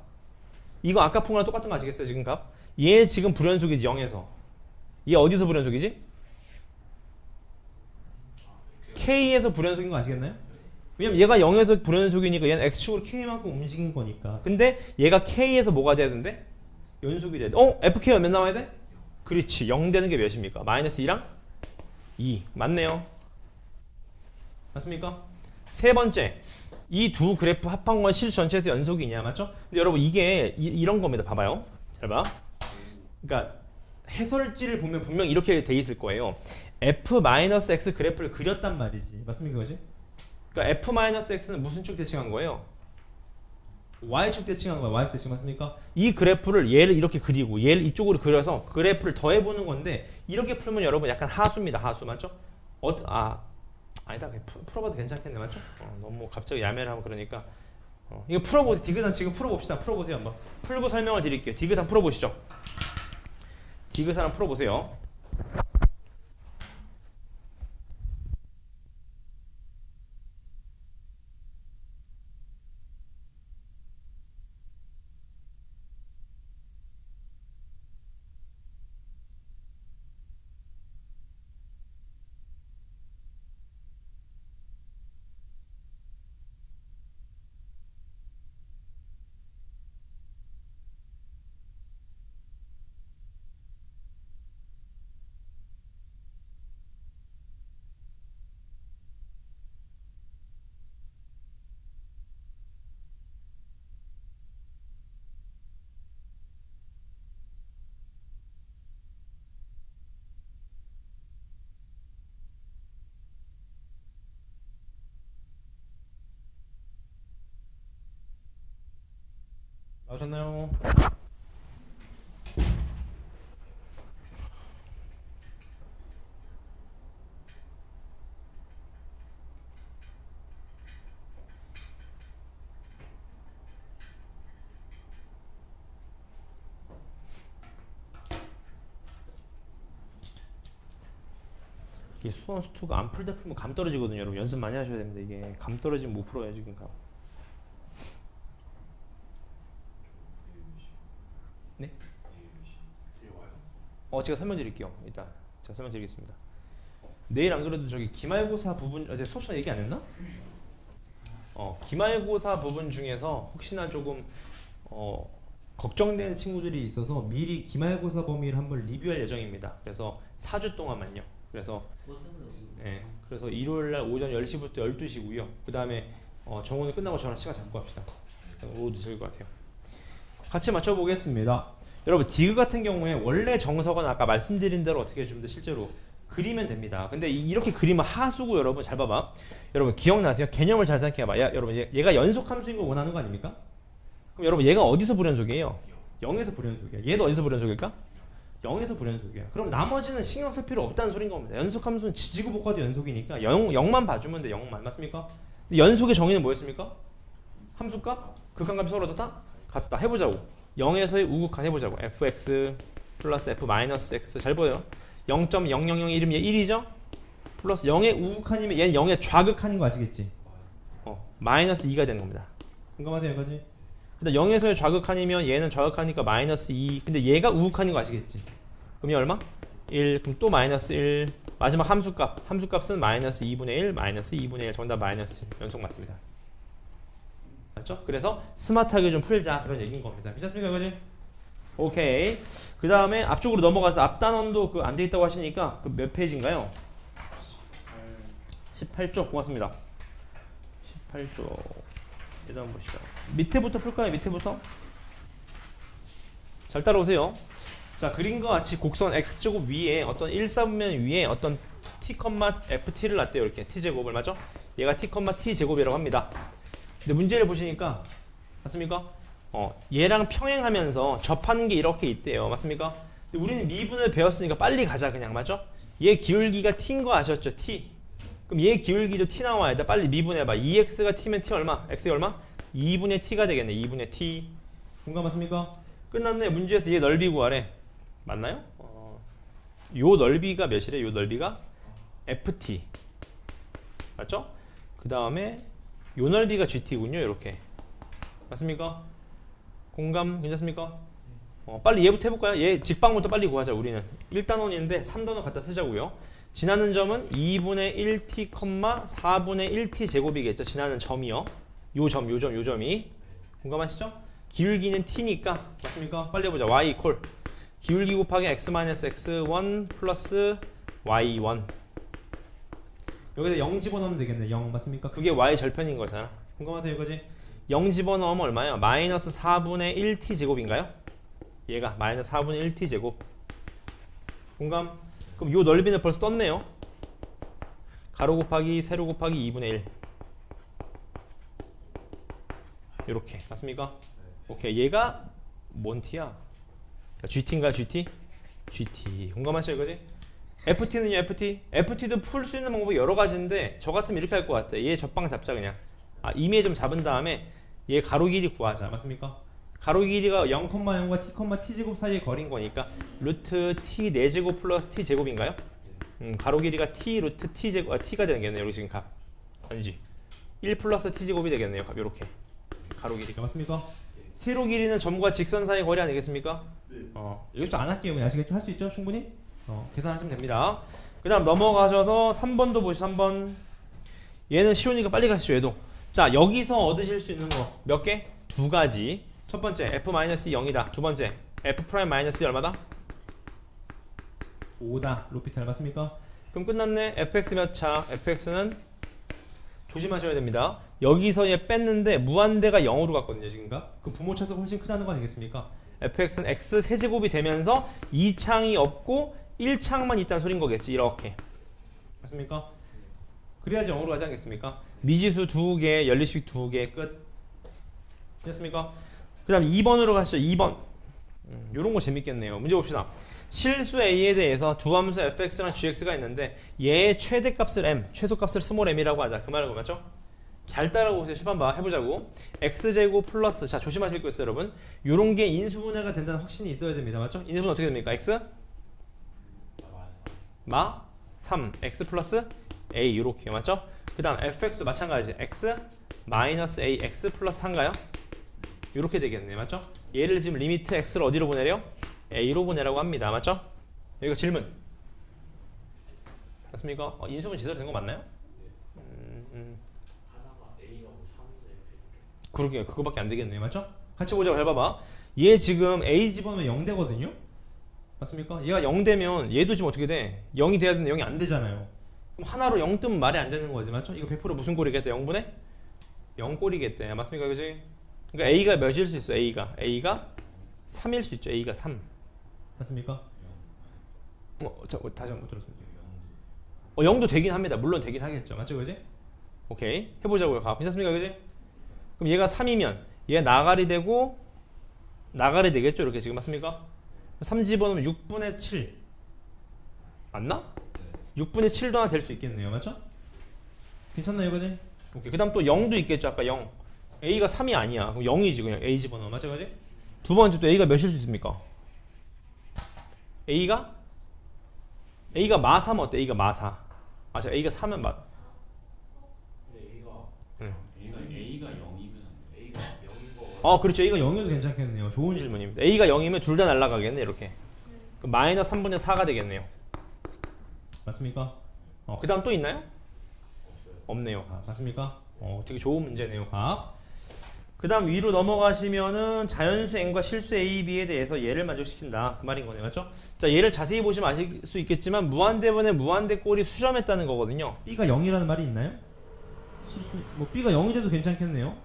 이거 아까 푼 거랑 똑같은 거 아시겠어요? 지금 값? 얘 지금 불연속이지. 0에서. 얘 어디서 불연속이지? K에서 불연속인 거 아시겠나요? 왜냐면 얘가 0에서 불연속이니까 얘는 X축으로 K만큼 움직인 거니까. 근데 얘가 K에서 뭐가 돼야 되는데? 연속이 돼야 돼. FK가 몇 나와야 돼? 그렇지. 0 되는 게 몇입니까? 마이너스 2랑 2. 맞네요. 맞습니까? 세 번째. 이 두 그래프 합한 건 실수 전체에서 연속이냐. 맞죠? 근데 여러분 이게 이런 겁니다. 봐봐요. 잘 봐. 그러니까 해설지를 보면 분명 이렇게 돼 있을 거예요. f-x 그래프를 그렸단 말이지. 맞습니까? 그지? 그러니까 f-x는 무슨 축 대칭한 거예요? y축 대칭한 거예요. y축 대칭 맞습니까? 이 그래프를 얘를 이렇게 그리고 얘를 이쪽으로 그려서 그래프를 더해보는 건데 이렇게 풀면 여러분 약간 하수입니다. 하수 맞죠? 아니다. 풀어봐도 괜찮겠네. 맞죠? 너무 갑자기 야매를 하면 그러니까 이거 풀어보세요. 디귿한 지금 풀어봅시다. 풀어보세요. 한번 풀고 설명을 드릴게요. 디귿한 풀어보시죠. 디귿한 풀어보세요. 나오셨나요? 이게 수원 수투가 안 풀다 풀면 감 떨어지거든요. 여러분 연습 많이 하셔야 됩니다. 이게 감 떨어지면 못 풀어요 지금 감. 네? 와요? 제가 설명드릴게요. 이따 제가 설명드리겠습니다. 내일 안 그래도 저기 기말고사 부분 어제 수업 시간에 얘기 안 했나? 기말고사 부분 중에서 혹시나 조금 걱정되는 친구들이 있어서 미리 기말고사 범위를 한번 리뷰할 예정입니다. 그래서 4주 동안만요. 그래서 그래서 일요일 날 오전 10시부터 12시고요. 그 다음에 정오는 끝나고 저랑 시간 잡고 합시다. 오후도 즐길 것 같아요. 같이 맞춰보겠습니다. 여러분 디귿 같은 경우에 원래 정석은 아까 말씀드린 대로 어떻게 해주면 돼? 실제로 그리면 됩니다. 근데 이렇게 그리면 하수고 여러분 잘 봐봐. 여러분 기억나세요? 개념을 잘 생각해봐. 여러분 얘가 연속함수인 거 원하는 거 아닙니까? 그럼 여러분 얘가 어디서 불연속이에요? 0에서 불연속이야. 얘도 어디서 불연속일까? 0에서 불연속이야. 그럼 나머지는 신경 쓸 필요 없다는 소린 겁니다. 연속함수는 지지고 볶아도 연속이니까 0만 봐주면 돼. 0만 맞습니까? 근데 연속의 정의는 뭐였습니까? 함수값? 극한값이 서로 다 같다. 해보자고. 0에서의 우극한 해보자고. fx 플러스 f 마이너스 x 잘 보여요. 0.0001이면 얘 1이죠? 플러스 0의 우극한이면 얘는 0의 좌극한인 거 아시겠지? 마이너스 2가 되는 겁니다. 공감하세요 여기까지? 근데 0에서의 좌극한이면 얘는 좌극하니까 마이너스 2. 근데 얘가 우극한인 거 아시겠지? 그럼 얘 얼마? 1. 그럼 또 마이너스 1. 마지막 함수값. 함수값은 마이너스 2분의 1, 마이너스 2분의 1. 정답 마이너스 1. 연속 맞습니다. 맞죠? 그래서 스마트하게 좀 풀자. 그런 얘기인 겁니다. 괜찮습니까? 그지? 오케이. 그 다음에 앞쪽으로 넘어가서 앞단원도 그 안 돼 있다고 하시니까 그 몇 페이지인가요? 18쪽. 고맙습니다. 18쪽. 예전 보시죠. 밑에부터 풀까요? 밑에부터? 잘 따라오세요. 자, 그림과 같이 곡선 x제곱 위에 어떤 1사분면 위에 어떤 t, ft를 놨대요. 이렇게 t제곱을 맞죠? 얘가 t, t제곱이라고 합니다. 근데 문제를 보시니까 맞습니까? 얘랑 평행하면서 접하는 게 이렇게 있대요. 맞습니까? 근데 우리는 미분을 배웠으니까 빨리 가자 그냥 맞죠? 얘 기울기가 t인 거 아셨죠? t. 그럼 얘 기울기도 t 나와야 돼. 빨리 미분해봐. 2x가 t면 t 얼마? x가 얼마? 2분의 t가 되겠네. 2분의 t. 공감 맞습니까? 끝났네. 문제에서 얘 넓이 구하래. 맞나요? 요 넓이가 몇이래? 요 넓이가 ft. 맞죠? 그 다음에 요 넓이가 gt군요. 이렇게. 맞습니까? 공감 괜찮습니까? 빨리 얘부터 해볼까요? 얘 직방부터 빨리 구하자. 우리는 1단원인데 3단원 갖다 쓰자고요. 지나는 점은 2분의 1t, 4분의 1t 제곱이겠죠. 지나는 점이요. 요 점이. 공감하시죠? 기울기는 t니까 맞습니까? 빨리 해보자. y 이퀄 기울기 곱하기 x-x1 플러스 y1. 여기서 0 집어넣으면 되겠네. 0 맞습니까? 그게 y 절편인 거잖아. 공감하세요? 이거지? 0 집어넣으면 얼마예요? 마이너스 4분의 1t 제곱인가요? 얘가 마이너스 4분의 1t 제곱. 공감? 그럼 요 넓이는 벌써 떴네요. 가로 곱하기 세로 곱하기 2분의 1. 요렇게 맞습니까? 오케이. 얘가 뭔 t야? GT인가 GT? GT. 공감하시죠 이거지? FT는요 FT? FT도 풀 수 있는 방법이 여러 가지인데 저 같으면 이렇게 할 것 같아. 얘 접방 잡자 그냥. 이미에 좀 잡은 다음에 얘 가로 길이 구하자. 맞습니까? 가로 길이가 0,0과 t, t제곱 사이의 거리인 거니까 루트 t 4제곱 플러스 t 제곱인가요? 가로 길이가 t 루트 t 제곱 t가 되겠네요. 여기 지금 값 아니지? 1 플러스 t 제곱이 되겠네요. 값 요렇게 가로 길이가 맞습니까? 세로 길이는 점과 직선 사이의 거리 아니겠습니까? 여기서 안 할게요. 그냥 아시겠죠? 할 수 있죠? 충분히? 계산하시면 됩니다. 그 다음 넘어가셔서 3번도 보시죠. 3번 얘는 쉬우니까 빨리 가시죠. 얘도. 자, 여기서 얻으실 수 있는 거 몇 개? 두 가지. 첫 번째 f-0이다. 두 번째 f'-2 얼마다? 5다. 로피탈 맞습니까? 그럼 끝났네. fx 몇 차? fx는 조심하셔야 됩니다. 여기서 얘 뺐는데 무한대가 0으로 갔거든요. 지금가? 그럼 부모차수가 훨씬 크다는 거 아니겠습니까? fx는 x 세제곱이 되면서 2창이 없고 1창만 있다는 소린 거겠지. 이렇게 맞습니까? 그래야지 0으로 가지 않겠습니까? 미지수 2개, 연립식 2개 끝. 됐습니까? 그 다음 2번으로 가시죠. 2번. 요런 거 재밌겠네요. 문제 봅시다. 실수 a에 대해서 두 함수 fx랑 gx가 있는데 얘의 최대값을 m, 최소값을 스몰 m이라고 하자. 그 말은 맞죠? 잘 따라오세요. 10번 봐. 해보자고. x제곱 플러스, 자 조심하실 거 있어요 여러분. 요런 게 인수분해가 된다는 확신이 있어야 됩니다. 맞죠? 인수분해 어떻게 됩니까? x? 마 3, x 플러스 a 요렇게 맞죠? 그 다음 fx도 마찬가지. x 마이너스 a, x 플러스 3가요? 요렇게 되겠네. 맞죠? 얘를 지금 리미트 x를 어디로 보내래요? a로 보내라고 합니다. 맞죠? 여기가 질문. 맞습니까? 인수분 제대로 된 거 맞나요? 하다가 A라고 3을 해줄게. 그러게 그거밖에 안 되겠네요. 맞죠? 같이 보자고. 잘 봐봐. 얘 지금 a 집어넣으면 0 되거든요. 맞습니까? 얘가 0 되면 얘도 지금 어떻게 돼? 0이 돼야 되는데 0이 안 되잖아요. 그럼 하나로 0 뜨면 말이 안 되는 거지. 맞죠? 이거 100% 무슨 꼴이겠다? 0분의 0 꼴이겠대. 맞습니까? 그지? 그러니까 a가 몇일 수 있어? a가 3일 수 있죠. a가 3. 맞습니까? 다시 한번 들었습니다. 0도 되긴 합니다. 물론 되긴 하겠죠. 맞죠? 그지? 오케이. 해보자고요. 가. 괜찮습니까? 그지? 그럼 얘가 3이면 얘가 나가리 되고 나가리 되겠죠? 이렇게 지금 맞습니까? 3 집어넣으면 6분의 7 맞나? 6분의 7도 하나 될 수 있겠네요. 맞죠? 괜찮나요? 그지? 오케이. 그 다음 또 0도 있겠죠. 아까 0 a가 3이 아니야. 그럼 0이지 그냥 a 집어넣어. 맞죠? 그지? 두 번째 또 a가 몇일 수 있습니까? a가 마3 어때? a가 마4 맞아. a가 3은 맞 근데 A가 응. A가 0이면 A가 0인 거. 그렇죠. a가 0이어도 괜찮겠네요. 좋은 질문입니다. a가 0이면 둘 다 날아가겠네. 이렇게 그럼 마이너스 3분의 4가 되겠네요. 맞습니까? 그 다음 또 있나요? 없네요. 맞습니까? 되게 좋은 문제네요. 그 다음 위로 넘어가시면은 자연수 n과 실수 a, b에 대해서 얘를 만족시킨다. 그 말인 거네요. 맞죠? 자, 얘를 자세히 보시면 아실 수 있겠지만 무한대분의 무한대 꼴이 수렴했다는 거거든요. b가 0이라는 말이 있나요? b가 0이 돼도 괜찮겠네요.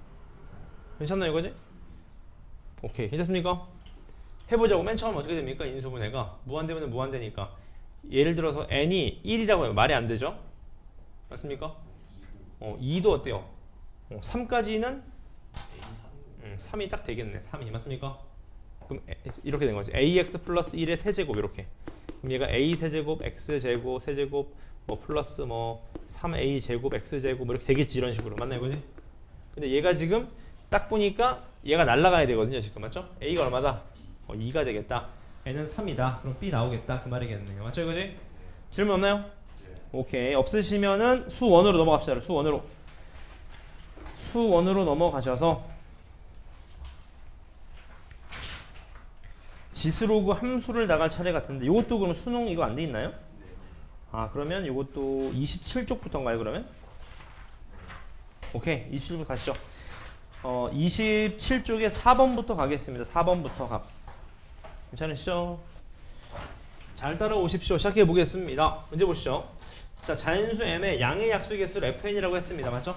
괜찮나요, 이거지? 오케이, 괜찮습니까? 해보자고. 맨 처음 어떻게 됩니까? 인수분해가 무한대분의 무한대니까 예를 들어서 n이 1이라고 해요. 말이 안 되죠? 맞습니까? 2도 어때요? 3까지는 3이 딱 되겠네. 3이 맞습니까? 그럼 이렇게 된 거지. ax 플러스 1의 세제곱 이렇게. 그럼 얘가 a 세제곱 x 제곱 세제곱 뭐 플러스 뭐 3a 제곱 x 제곱 뭐 이렇게 되겠지. 이런 식으로 맞나요, 그지? 근데 얘가 지금 딱 보니까 얘가 날아가야 되거든요. 지금 맞죠? a가 얼마다? 2가 되겠다. n은 3이다. 그럼 b 나오겠다. 그 말이겠네요. 맞죠, 그지? 질문 없나요? 오케이. 없으시면은 수원으로 넘어갑시다. 수원으로 넘어가셔서 지스로그 함수를 나갈 차례 같은데 이것도 그럼 수능 이거 안 돼 있나요? 그러면 이것도 27쪽부터인가요, 그러면? 오케이. 27쪽 가시죠. 27쪽에 4번부터 가겠습니다. 4번부터 가. 괜찮으시죠? 잘 따라오십시오. 시작해 보겠습니다. 문제 보시죠. 자, 자연수 m의 양의 약수의 개수를 fn이라고 했습니다. 맞죠?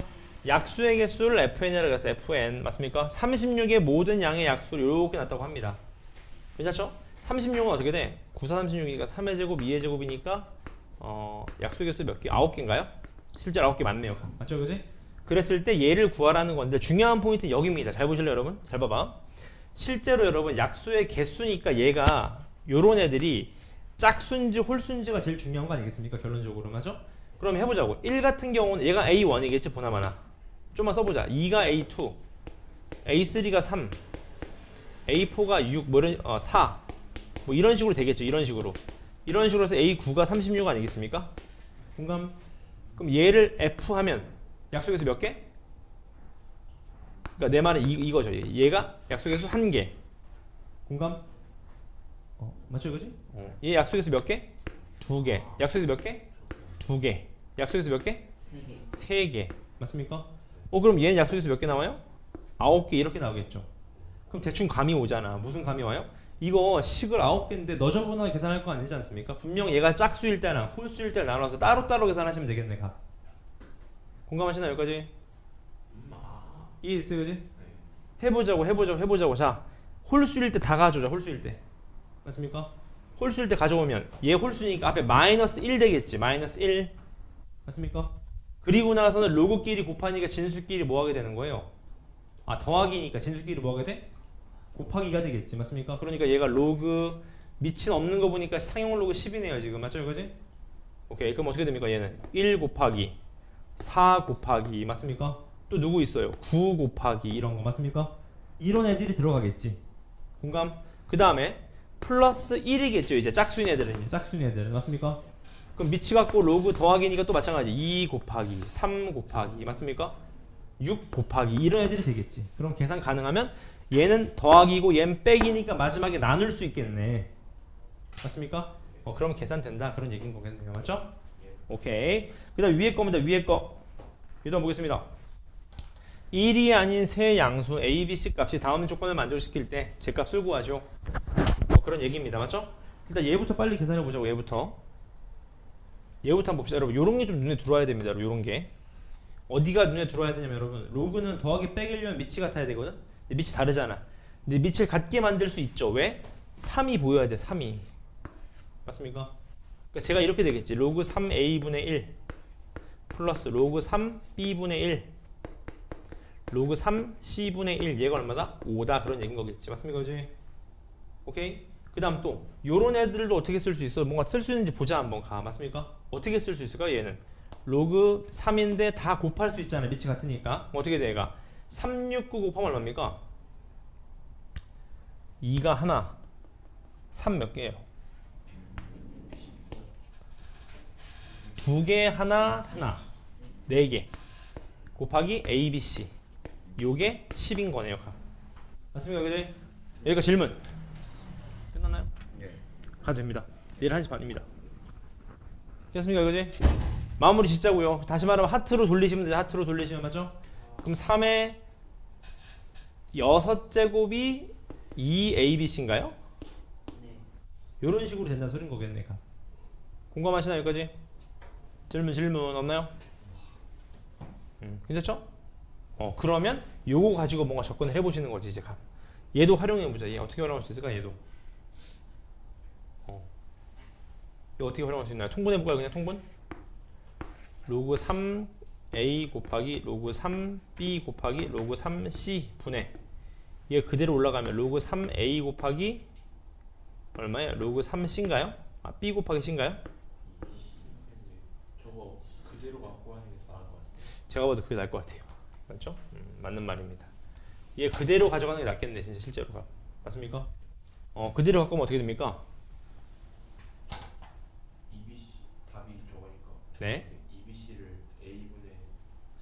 약수의 개수를 fn이라고 해서 fn 맞습니까? 36의 모든 양의 약수를 이렇게 놨다고 합니다. 괜찮죠? 36은 어떻게 돼? 9, 4, 36이니까 3의 제곱, 2의 제곱이니까 약수의 개수 몇 개? 9개인가요? 실제로 9개 맞네요. 맞죠? 그지? 그랬을 때 얘를 구하라는 건데 중요한 포인트는 여기입니다. 잘 보실래요, 여러분? 잘 봐봐. 실제로 여러분 약수의 개수니까 얘가 요런 애들이 짝수인지 홀수인지가 제일 중요한 거 아니겠습니까? 결론적으로. 맞죠? 그럼 해보자고. 1 같은 경우는 얘가 A1이겠지, 보나마나. 좀만 써보자. 2가 A2, A3가 3, A4가 6, 뭐 이런, 4. 뭐 이런 식으로 되겠죠. 이런 식으로 해서 A9가 36 아니겠습니까? 공감? 그럼 얘를 F 하면 약속에서 몇 개? 그러니까 내 말은 이거죠. 얘가 약속에서 1개. 공감? 맞죠, 이거지? 얘 약속에서 몇 개? 2개. 약속에서 몇 개? 2개. 약속에서 몇 개? 3개. 맞습니까? 그럼 얘는 약속에서 몇 개 나와요? 9개 이렇게 나오겠죠. 그럼 대충 감이 오잖아. 무슨 감이 와요? 이거 식을 9개인데 너저분하게 계산할 거 아니지 않습니까? 분명 얘가 짝수일 때나 홀수일 때 나눠서 따로따로 계산하시면 되겠네. 가. 공감하시나요, 여기까지? 이해됐어요, 그지? 해보자고. 자, 홀수일 때 다 가져오자. 홀수일 때. 맞습니까? 홀수일 때 가져오면 얘 홀수니까 앞에 마이너스 1 되겠지. 마이너스 1. 맞습니까? 그리고 나서는 로그끼리 곱하니까 진수끼리 뭐 하게 되는 거예요? 더하기니까 진수끼리 뭐 하게 돼? 곱하기가 되겠지. 맞습니까? 그러니까 얘가 로그 밑은 없는 거 보니까 상용 로그 10이네요. 지금. 맞죠, 이거지? 오케이. 그럼 어떻게 됩니까? 얘는 1 곱하기 4 곱하기 맞습니까? 또 누구 있어요? 9 곱하기 이런 거 맞습니까? 이런 애들이 들어가겠지. 공감? 그 다음에 플러스 1이겠죠. 이제 짝수인 애들은 맞습니까? 그럼 밑이 갖고 로그 더하기니까 또 마찬가지. 2 곱하기 3 곱하기 맞습니까? 6 곱하기 이런 애들이 되겠지. 그럼 계산 가능하면 얘는 더하기고 얘는 빼기니까 마지막에 나눌 수 있겠네. 맞습니까? 그럼 계산된다 그런 얘기인 거겠네요. 맞죠? 오케이. 그 다음 위에 겁니다. 위에 거 얘도 한번 보겠습니다. 1이 아닌 세 양수 a, b, c 값이 다음 조건을 만족시킬 때 제 값을 구하죠. 그런 얘기입니다. 맞죠? 일단 얘부터 빨리 계산해 보자고. 얘부터 한번 봅시다. 여러분 요런 게 좀 눈에 들어와야 됩니다. 요런 게 어디가 눈에 들어와야 되냐면 여러분 로그는 더하기 빼기려면 밑이 같아야 되거든. 근데 밑이 다르잖아. 근데 밑을 같게 만들 수 있죠. 왜? 3이 보여야 돼. 3이 맞습니까? 그러니까 제가 이렇게 되겠지. 로그 3a분의 1 플러스 로그 3b분의 1 로그 3c분의 1 얘가 얼마다? 5다 그런 얘기인 거겠지. 맞습니까? 그지? 오케이? 그 다음 또 요런 애들도 어떻게 쓸 수 있어? 뭔가 쓸 수 있는지 보자 한번 가. 맞습니까? 어떻게 쓸 수 있을까? 얘는 로그 3인데 다 곱할 수 있잖아. 밑이 같으니까. 어떻게 돼 얘가? 369 곱하면 얼마입니까? 2가 하나 3 몇 개예요? 2개 하나 4개 곱하기 a, b, c 요게 10인 거네요. 맞습니까? 그래? 여기가 질문 끝났나요? 네. 가도 됩니다. 내일 1시 반입니다. 됐습니까? 이거지? 마무리 짓자고요. 다시 말하면 하트로 돌리시면 돼요. 하트로 돌리시면 맞죠? 그럼 3의 6제곱이 2abc인가요? 네. 요런 식으로 된다는 소린 거겠네. 공감하시나요? 여기까지? 질문 없나요? 괜찮죠? 그러면 요거 가지고 뭔가 접근을 해보시는 거지. 이제 얘도 활용해보자. 얘 어떻게 활용할 수 있을까? 얘도 이거 어떻게 활용할 수 있나요? 통분해볼까요? 그냥 통분? 로그 3a 곱하기 로그 3b 곱하기 로그 3c 분의 얘 그대로 올라가면 로그 3a 곱하기 얼마예요? 로그 3c인가요? b 곱하기 c인가요? 저거 그대로 갖고 하는 게 나을 것 같아요. 제가 봐도 그게 나을 것 같아요. 맞죠? 맞는 말입니다. 얘 그대로 가져가는 게 낫겠네. 진짜 실제로 맞습니까? 그대로 갖고 오면 어떻게 됩니까? EBC 답이 저거니까. 네. EBC를 A분의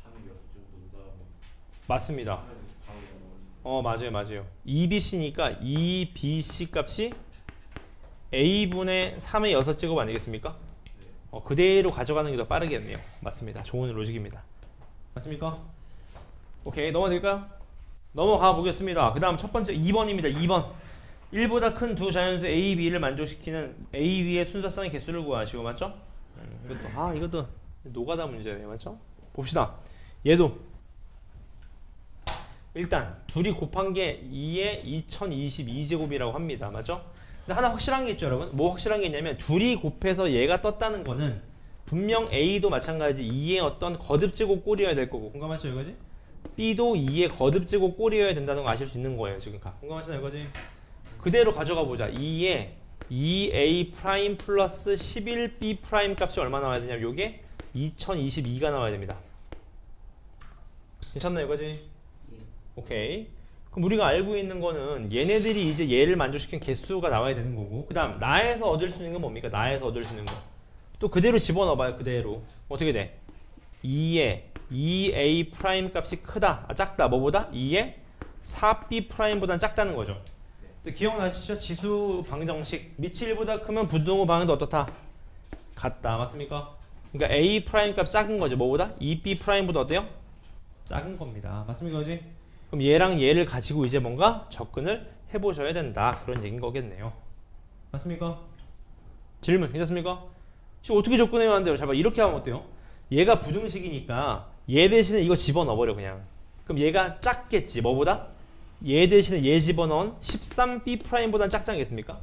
3의 6점 놓은 다음에 맞습니다. 하면 바로 나오는. 맞아요. 2bc니까 2bc 값이 a분의 3의 6제곱 아니겠습니까? 그대로 가져가는 게 더 빠르겠네요. 맞습니다. 좋은 로직입니다. 맞습니까? 오케이, 넘어가 될까요? 넘어가 보겠습니다. 그 다음 첫 번째 2번입니다. 2번 1보다 큰 두 자연수 a, b를 만족시키는 a, b의 순서상의 개수를 구하시고 맞죠? 이것도 노가다 문제네요. 맞죠? 봅시다. 얘도 일단 둘이 곱한 게 2의 2022제곱이라고 합니다. 맞죠? 근데 하나 확실한 게 있죠, 여러분. 뭐 확실한 게 있냐면 둘이 곱해서 얘가 떴다는 거는 분명 A도 마찬가지 2의 어떤 거듭제곱 꼴이어야 될 거고 공감하시죠, 이거지? B도 2의 거듭제곱 꼴이어야 된다는 거 아실 수 있는 거예요, 지금. 공감하시나요, 이거지? 그대로 가져가 보자. 2의 2A 프라임 플러스 11B 프라임 값이 얼마 나와야 되냐면 요게 2022가 나와야 됩니다. 괜찮나요, 이거지? 예. 오케이. 그럼 우리가 알고 있는 거는 얘네들이 이제 얘를 만족시킨 개수가 나와야 되는 거고 그 다음 나에서 얻을 수 있는 건 뭡니까? 나에서 얻을 수 있는 거. 또 그대로 집어넣어봐요. 그대로. 어떻게 돼? 2의 2A 프라임 값이 크다. 작다. 뭐보다? 2의 4B 프라임보다는 작다는 거죠. 근데 기억나시죠? 지수 방정식. 밑이 1보다 크면 부등호 방향도 어떻다? 같다. 맞습니까? 그러니까 A 프라임 값 작은 거죠. 뭐보다? 2B 프라임보다 어때요? 작은 겁니다. 맞습니까? 그지? 그럼 얘랑 얘를 가지고 이제 뭔가 접근을 해보셔야 된다. 그런 얘기인 거겠네요. 맞습니까? 질문 괜찮습니까? 지금 어떻게 접근해야 하는데요? 잘 봐. 이렇게 하면 어때요? 얘가 부등식이니까 얘 대신에 이거 집어넣어버려 그냥. 그럼 얘가 작겠지. 뭐보다? 얘 대신에 얘 집어넣은 13B 프라임보다는 작지 않겠습니까?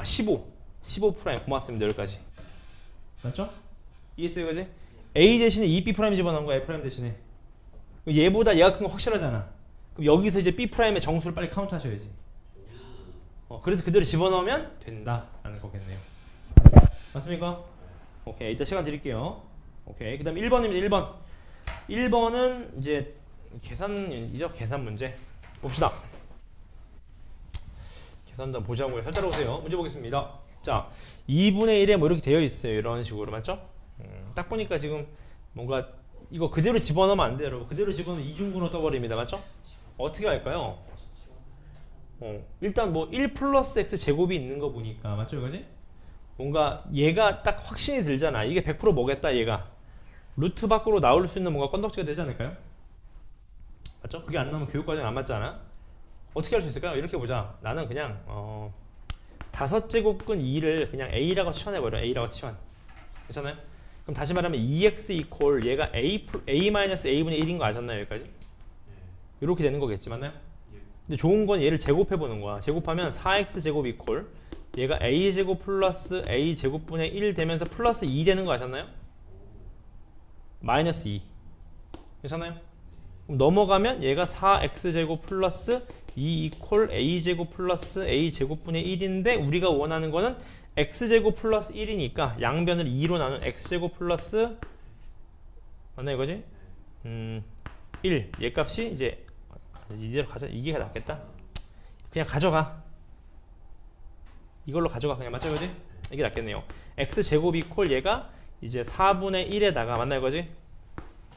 15 프라임. 고맙습니다. 여기까지. 맞죠? 이해했어요? 그지? A 대신에 2B 프라임 집어넣은 거야. A 프라임 대신에. 얘보다 얘가 큰 거 확실하잖아. 그럼 여기서 이제 B 프라임의 정수를 빨리 카운트 하셔야지. 그래서 그대로 집어넣으면 된다라는 거겠네요. 맞습니까? 오케이. 이따 시간 드릴게요. 오케이. 그 다음 1번입니다. 1번. 1번은 이제 계산이죠. 계산 문제. 봅시다. 계산 한번 보자고요. 잘 따라오세요. 문제 보겠습니다. 자, 2분의 1에 뭐 이렇게 되어 있어요. 이런 식으로. 맞죠? 딱 보니까 지금 뭔가 이거 그대로 집어넣으면 안 돼요, 여러분. 그대로 집어넣으면 이중근호 떠버립니다. 맞죠? 어떻게 할까요? 일단 뭐 1 플러스 x 제곱이 있는 거 보니까 맞죠, 이거지? 뭔가 얘가 딱 확신이 들잖아. 이게 100% 뭐겠다, 얘가. 루트 밖으로 나올 수 있는 뭔가 건덕지가 되지 않을까요? 맞죠? 그게 안 나오면 교육과정 안 맞잖아. 어떻게 할 수 있을까요? 이렇게 보자. 나는 그냥 5제곱근 2를 그냥 a라고 치환해버려. a라고 치환. 괜찮아요? 그럼 다시 말하면 2x 이퀄 얘가 a-a분의 1인 거 아셨나요? 여기까지? 이렇게 되는 거겠지, 맞나요? 근데 좋은 건 얘를 제곱해보는 거야. 제곱하면 4x 제곱 이퀄 얘가 a 제곱 플러스 a 제곱분의 1 되면서 플러스 2 되는 거 아셨나요? 마이너스 2. 괜찮아요? 그럼 넘어가면 얘가 4x 제곱 플러스 2 이퀄 a 제곱 플러스 a 제곱분의 1인데 우리가 원하는 거는 x 제곱 플러스 1이니까 양변을 2로 나눈 x 제곱 플러스 맞나 이거지? 1. 얘 값이 이제 이대로 가져. 이게 낫겠다. 그냥 가져가. 이걸로 가져가. 그냥 맞죠, 이거지? 이게 낫겠네요. x 제곱 이퀄 얘가 이제 4분의 1에다가 맞나 이거지?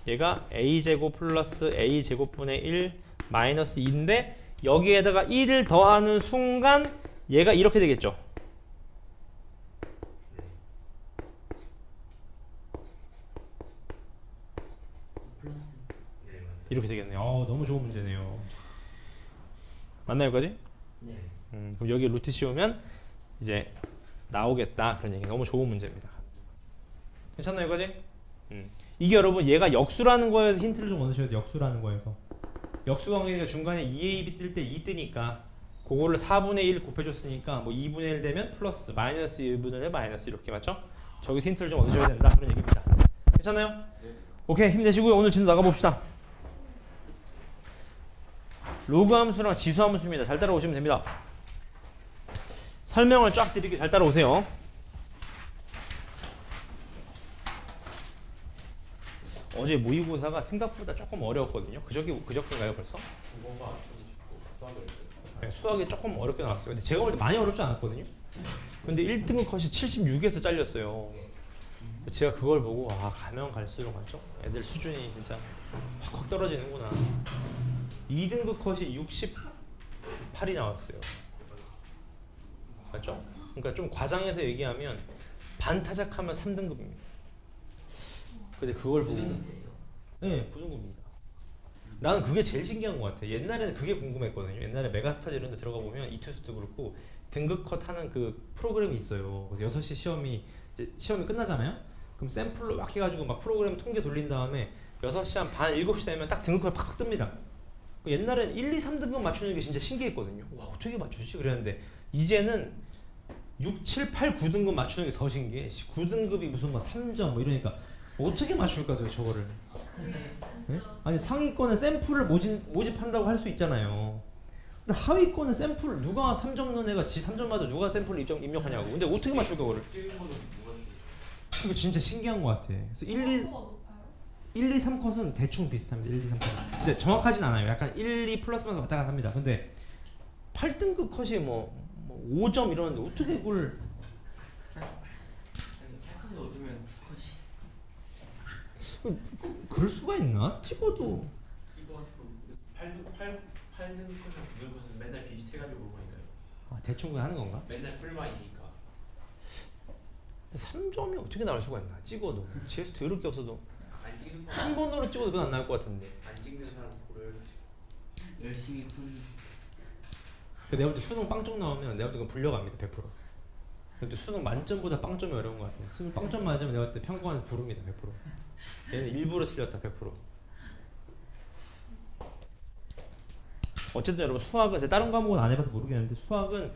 얘가 a 제곱 플러스 a 제곱분의 1 마이너스 2인데 여기에다가 1을 더하는 순간 얘가 이렇게 되겠죠. 플러스. 이렇게 되겠네요. 너무 좋은 문제네요. 맞나요, 여기까지? 네. 그럼 여기 루트 씌우면 이제 나오겠다. 그런 얘기. 너무 좋은 문제입니다. 괜찮나요, 여기까지? 이게 여러분 얘가 역수라는 거에서 힌트를 좀 얻으셔야 돼요. 역수라는 거에서. 역수 관계가 중간에 2ab 뜰 때 2 뜨니까 그거를 4분의 1 곱해줬으니까 뭐 2분의 1 되면 플러스 마이너스 1분의 1 마이너스 이렇게 맞죠? 저기서 힌트를 좀 얻으셔야 된다. 그런 얘기입니다. 괜찮아요? 오케이, 힘내시고요. 오늘 진도 나가봅시다. 로그 함수랑 지수 함수입니다. 잘 따라오시면 됩니다. 설명을 쫙 드릴게요. 잘 따라오세요. 어제 모의고사가 생각보다 조금 어려웠거든요. 그저께인가요 벌써? 국어가 좀 쉽고 수학이 어렵고 네, 수학이 조금 어렵게 나왔어요. 근데 제가 볼 때 많이 어렵지 않았거든요. 근데 1등급 컷이 76에서 잘렸어요. 제가 그걸 보고 가면 갈수록 맞죠? 애들 수준이 진짜 확 떨어지는구나. 2등급 컷이 68이 나왔어요. 맞죠? 그러니까 좀 과장해서 얘기하면 반타작하면 3등급입니다. 근데 그걸 보고 네, 부등급입니다. 나는 그게 제일 신기한 것 같아. 옛날에는 그게 궁금했거든요. 옛날에 메가스타즈 이런 데 들어가 보면 이투스도 그렇고 등급 컷 하는 그 프로그램이 있어요. 그래서 6시 시험이 끝나잖아요. 그럼 샘플로 막 해가지고 막 프로그램 통계 돌린 다음에 6시 한 반 7시 되면 딱 등급 컷이 팍팍 뜹니다. 옛날엔 1, 2, 3등급 맞추는 게 진짜 신기했거든요. 와, 어떻게 맞추지? 그랬는데 이제는 6, 7, 8, 9등급 맞추는 게 더 신기해. 9등급이 무슨 뭐 3점 뭐 이러니까 어떻게 맞출까 저거를? 네? 아니 상위권은 샘플을 모집한다고 할 수 있잖아요. 근데 하위권은 샘플 누가 3점 넣은 애가 지 3점 맞아 누가 샘플을 입력하냐고. 근데 어떻게 맞출까 그거를? 찍은 거는 누가 이거 진짜 신기한 것 같아. 그래서 1, 2, 3 컷은 대충 비슷합니다. 1, 2, 3 컷은. 근데 정확하진 않아요. 약간 1, 2 플러스만 왔다 갔다 합니다. 근데 8등급 컷이 뭐 5점 이러는데 어떻게 그걸 착하게 얻으면 그럴 수가 있나? 찍어도 이거 8등급은 맨날 비슷해가지고 그런 거니까요. 대충 그냥 하는 건가? 맨날 풀마이니까. 3점이 어떻게 나올 수가 있나? 찍어도 GS 더럽게 없어도 안 찍은 한 번으로 찍어도 그건 안 나올 것 같은데. 안 찍는 사람 고려해. 열심히 푼. 내가 볼 때 수능 빵점 나오면 내가 볼 때 그건 불려갑니다. 100%. 근데 수능 만점보다 빵점이 어려운 것 같아요. 수능 빵점 맞으면 내가 볼 때 평가원에서 부릅니다. 100%. 얘는 일부러 틀렸다. 100%. 어쨌든 여러분 수학은 제가 다른 과목은 안 해봐서 모르겠는데 수학은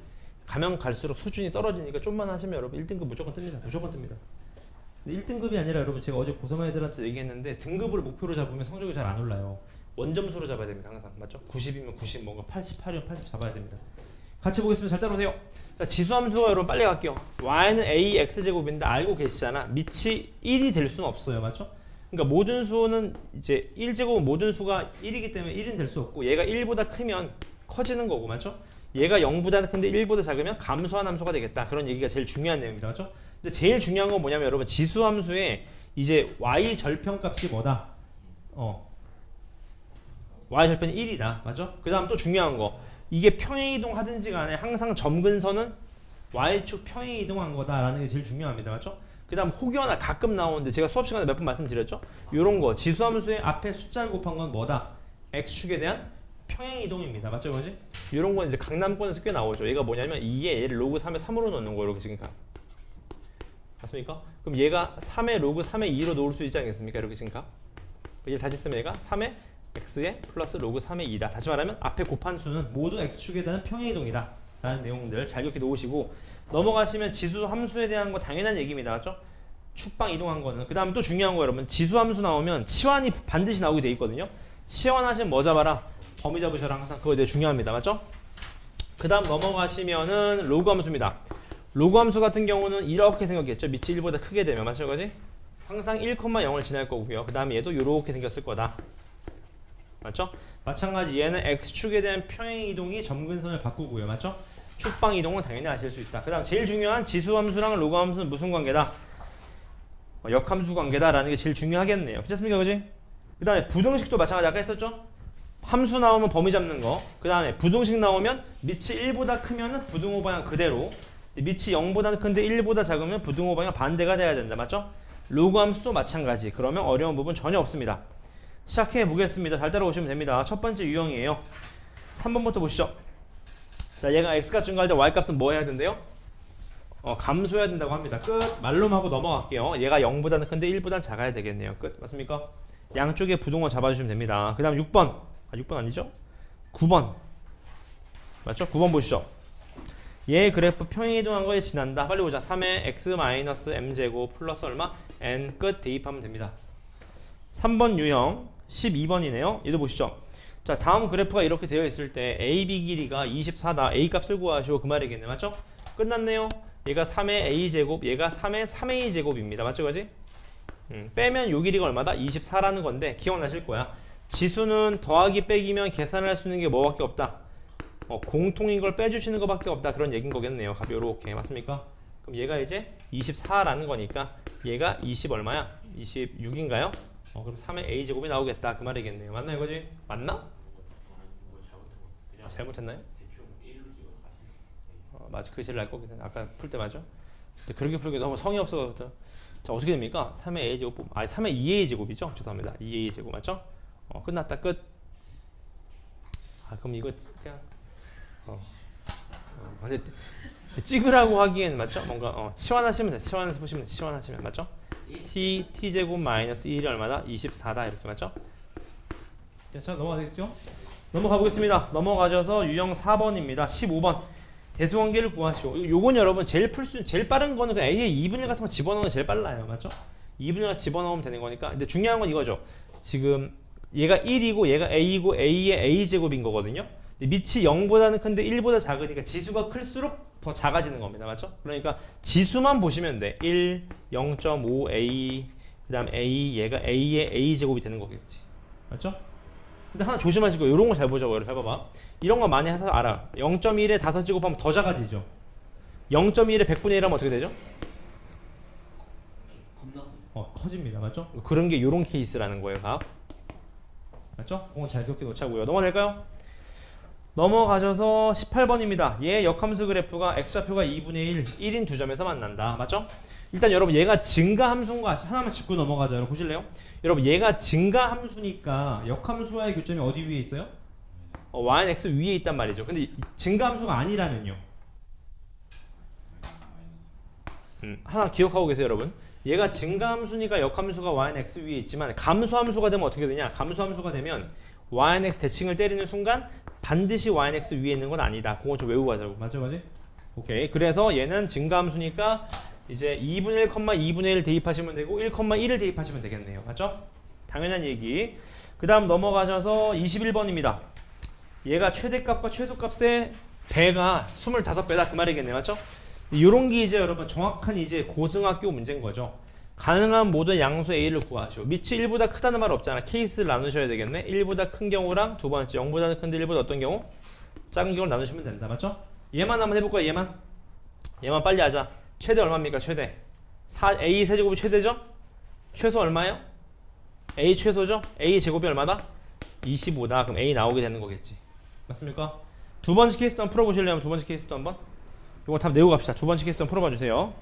가면 갈수록 수준이 떨어지니까 좀만 하시면 여러분 1등급 무조건 뜹니다. 무조건 뜹니다. 근데 1등급이 아니라 여러분 제가 어제 고3 애들한테 얘기했는데 등급을 목표로 잡으면 성적이 잘 안 올라요. 원점수로 잡아야 됩니다. 항상 맞죠? 90이면 90 뭔가 88이면 80 잡아야 됩니다. 같이 보겠습니다. 잘 따라오세요. 자, 지수함수가 여러분 빨리 갈게요. y는 a x제곱인데 알고 계시잖아. 밑이 1이 될 수는 없어요. 맞죠? 그러니까 모든 수는 이제 1제곱은 모든 수가 1이기 때문에 1은 될 수 없고 얘가 1보다 크면 커지는 거고 맞죠? 얘가 0보다 큰데 1보다 작으면 감소한 함수가 되겠다. 그런 얘기가 제일 중요한 내용입니다. 맞죠? 근데 제일 중요한 건 뭐냐면 여러분 지수함수의 이제 y 절편값이 뭐다? y절편이 1이다. 맞죠? 그 다음 또 중요한 거. 이게 평행이동 하든지 간에 항상 점근선은 y축 평행이동한 거다라는 게 제일 중요합니다. 맞죠? 그 다음 혹여나 가끔 나오는데 제가 수업 시간에 몇 번 말씀드렸죠? 요런 거 지수함수의 앞에 숫자를 곱한 건 뭐다? x축에 대한 평행이동입니다. 맞죠? 그지? 요런 건 이제 강남권에서 꽤 나오죠. 얘가 뭐냐면 2에 얘를 로그 3에 3으로 넣는 거 이렇게 지금 가. 맞습니까? 그럼 얘가 3에 로그 3에 2로 놓을 수 있지 않겠습니까? 이렇게 지금 가. 얘를 다시 쓰면 얘가 3에 x에 플러스 로그 3의 2다. 다시 말하면 앞에 곱한 수는 모두 x축에 대한 평행이동이다 라는 내용들 잘 기억해 놓으시고 넘어가시면 지수 함수에 대한 거 당연한 얘기입니다. 맞죠? 축방 이동한 거는. 그 다음에 또 중요한 거 여러분, 지수 함수 나오면 치환이 반드시 나오게 돼 있거든요. 치환하시면 뭐 잡아라? 범위 잡으셔라. 항상 그거 되게 중요합니다. 맞죠? 그 다음 넘어가시면은 로그 함수입니다. 로그 함수 같은 경우는 이렇게 생겼겠죠. 밑이 1보다 크게 되면. 맞죠? 그지? 항상 1,0을 지날 거고요. 그 다음에 얘도 이렇게 생겼을 거다. 맞죠? 마찬가지 얘는 x축에 대한 평행이동이 점근선을 바꾸고요. 맞죠? 축방 이동은 당연히 아실 수 있다. 그 다음 제일 중요한 지수함수랑 로그함수는 무슨 관계다? 역함수 관계다라는 게 제일 중요하겠네요. 괜찮습니까? 그지? 그 다음에 부등식도 마찬가지 아까 했었죠? 함수 나오면 범위 잡는 거. 그 다음에 부등식 나오면 밑이 1보다 크면은 부등호 방향 그대로, 밑이 0보다 큰데 1보다 작으면 부등호 방향 반대가 돼야 된다. 맞죠? 로그함수도 마찬가지. 그러면 어려운 부분 전혀 없습니다. 시작해 보겠습니다. 잘 따라오시면 됩니다. 첫 번째 유형이에요. 3번부터 보시죠. 자, 얘가 x값 증가할 때 y값은 뭐 해야 된대요? 감소해야 된다고 합니다. 끝. 말로만 하고 넘어갈게요. 얘가 0보다는 큰데 1보다는 작아야 되겠네요. 끝. 맞습니까? 양쪽에 부등호 잡아주시면 됩니다. 그 다음 6번. 6번 아니죠? 9번. 맞죠? 9번 보시죠. 얘 그래프 평행이동한 거에 지난다. 빨리 보자. 3의 x-m제곱 플러스 얼마? n 끝 대입하면 됩니다. 3번 유형 12번이네요. 얘도 보시죠. 자, 다음 그래프가 이렇게 되어 있을 때 AB 길이가 24다. A 값을 구하시오. 그 말이겠네. 맞죠? 끝났네요. 얘가 3의 A제곱, 얘가 3의 3A 제곱입니다. 맞죠? 그지? 빼면 요 길이가 얼마다? 24라는 건데 기억나실 거야. 지수는 더하기 빼기면 계산할 수 있는 게 뭐밖에 없다? 공통인 걸 빼주시는 것밖에 없다. 그런 얘기인 거겠네요. 값이 요렇게. 맞습니까? 그럼 얘가 이제 24라는 거니까 얘가 20 얼마야? 26인가요? 그럼 3의 A제곱이 나오겠다. 그 말이겠네요. 맞나 이거지? 맞나? 그냥 잘못했나요? 대충 1로 찍어서 맞아. 그게 제일 나을 거긴 해. 아까 풀 때 맞아? 근데 그렇게 풀기 너무 성의 없어서. 자, 어떻게 됩니까? 3의 A제곱, 3의 2A제곱이죠? 죄송합니다. 2A제곱 맞죠? 끝났다. 끝. 그럼 이거 그냥 근데 찍으라고 하기엔 맞죠? 뭔가 치환하시면 돼. 치환해서 보시면 돼. 치환하시면 맞죠? t제곱 마이너스 1이 얼마다? 24다. 이렇게 맞죠? 자, 넘어가겠죠? 넘어가 보겠습니다. 넘어가셔서 유형 4번입니다. 15번. 대수관계를 구하시오. 요건 여러분 제일 빠른 거는 그냥 A의 2분의 1 같은 거 집어넣는 게 제일 빨라요. 맞죠? 2분의 1 집어넣으면 되는 거니까. 근데 중요한 건 이거죠. 지금 얘가 1이고 얘가 A이고 A의 A제곱인 거거든요. 근데 밑이 0보다는 큰데 1보다 작으니까 지수가 클수록 더 작아지는 겁니다. 맞죠? 그러니까 지수만 보시면 돼. 1, 0.5 A, 그 다음 A, 얘가 A의 A제곱이 되는 거겠지. 맞죠? 근데 하나 조심하시고 이런 거 잘 보자고. 여러분 해봐봐. 이런 거 많이 해서 알아. 0.1에 5제곱하면 더 작아지죠. 0.1에 100분의 1 하면 어떻게 되죠? 겁나 커집니다. 맞죠? 그런 게 요런 케이스라는 거예요. 값. 맞죠? 그건 잘 기억해 놓자고요. 넘어갈까요? 넘어가셔서 18번입니다. 얘 역함수 그래프가 x좌표가 2분의 1, 1인 두 점에서 만난다. 맞죠? 일단 여러분 얘가 증가함수인가 하나만 짚고 넘어가죠. 여러분 보실래요? 여러분 얘가 증가함수니까 역함수와의 교점이 어디 위에 있어요? y는 x 위에 있단 말이죠. 근데 증가함수가 아니라면요. 하나 기억하고 계세요, 여러분. 얘가 증가함수니까 역함수가 y는 x 위에 있지만 감소함수가 되면 어떻게 되냐? 감소함수가 되면 y는 x 대칭을 때리는 순간 반드시 y는 x 위에 있는 건 아니다. 그거 좀 외우고 가자고. 맞죠? 오케이. 그래서 얘는 증가함수니까 이제 2분의 1, 2분의 1 대입하시면 되고 1,1을 대입하시면 되겠네요. 맞죠? 당연한 얘기. 그 다음 넘어가셔서 21번입니다. 얘가 최대값과 최소값의 배가 25배다. 그 말이겠네요. 맞죠? 요런 게 이제 여러분 정확한 이제 고등학교 문제인 거죠. 가능한 모든 양수 A를 구하시오. 밑이 1보다 크다는 말 없잖아. 케이스를 나누셔야 되겠네. 1보다 큰 경우랑 두 번째 0보다 큰데 1보다 어떤 경우? 작은 경우를 나누시면 된다. 맞죠? 얘만 한번 해볼까요? 얘만 빨리 하자. 최대 얼마입니까? 최대. A 세제곱이 최대죠? 최소 얼마예요? A 최소죠? A 제곱이 얼마다? 25다. 그럼 A 나오게 되는 거겠지. 맞습니까? 두 번째 케이스도 한번 풀어보실래요? 두 번째 케이스도 한번. 이거 답 내고 갑시다. 두 번째 케이스 한번 풀어봐 주세요.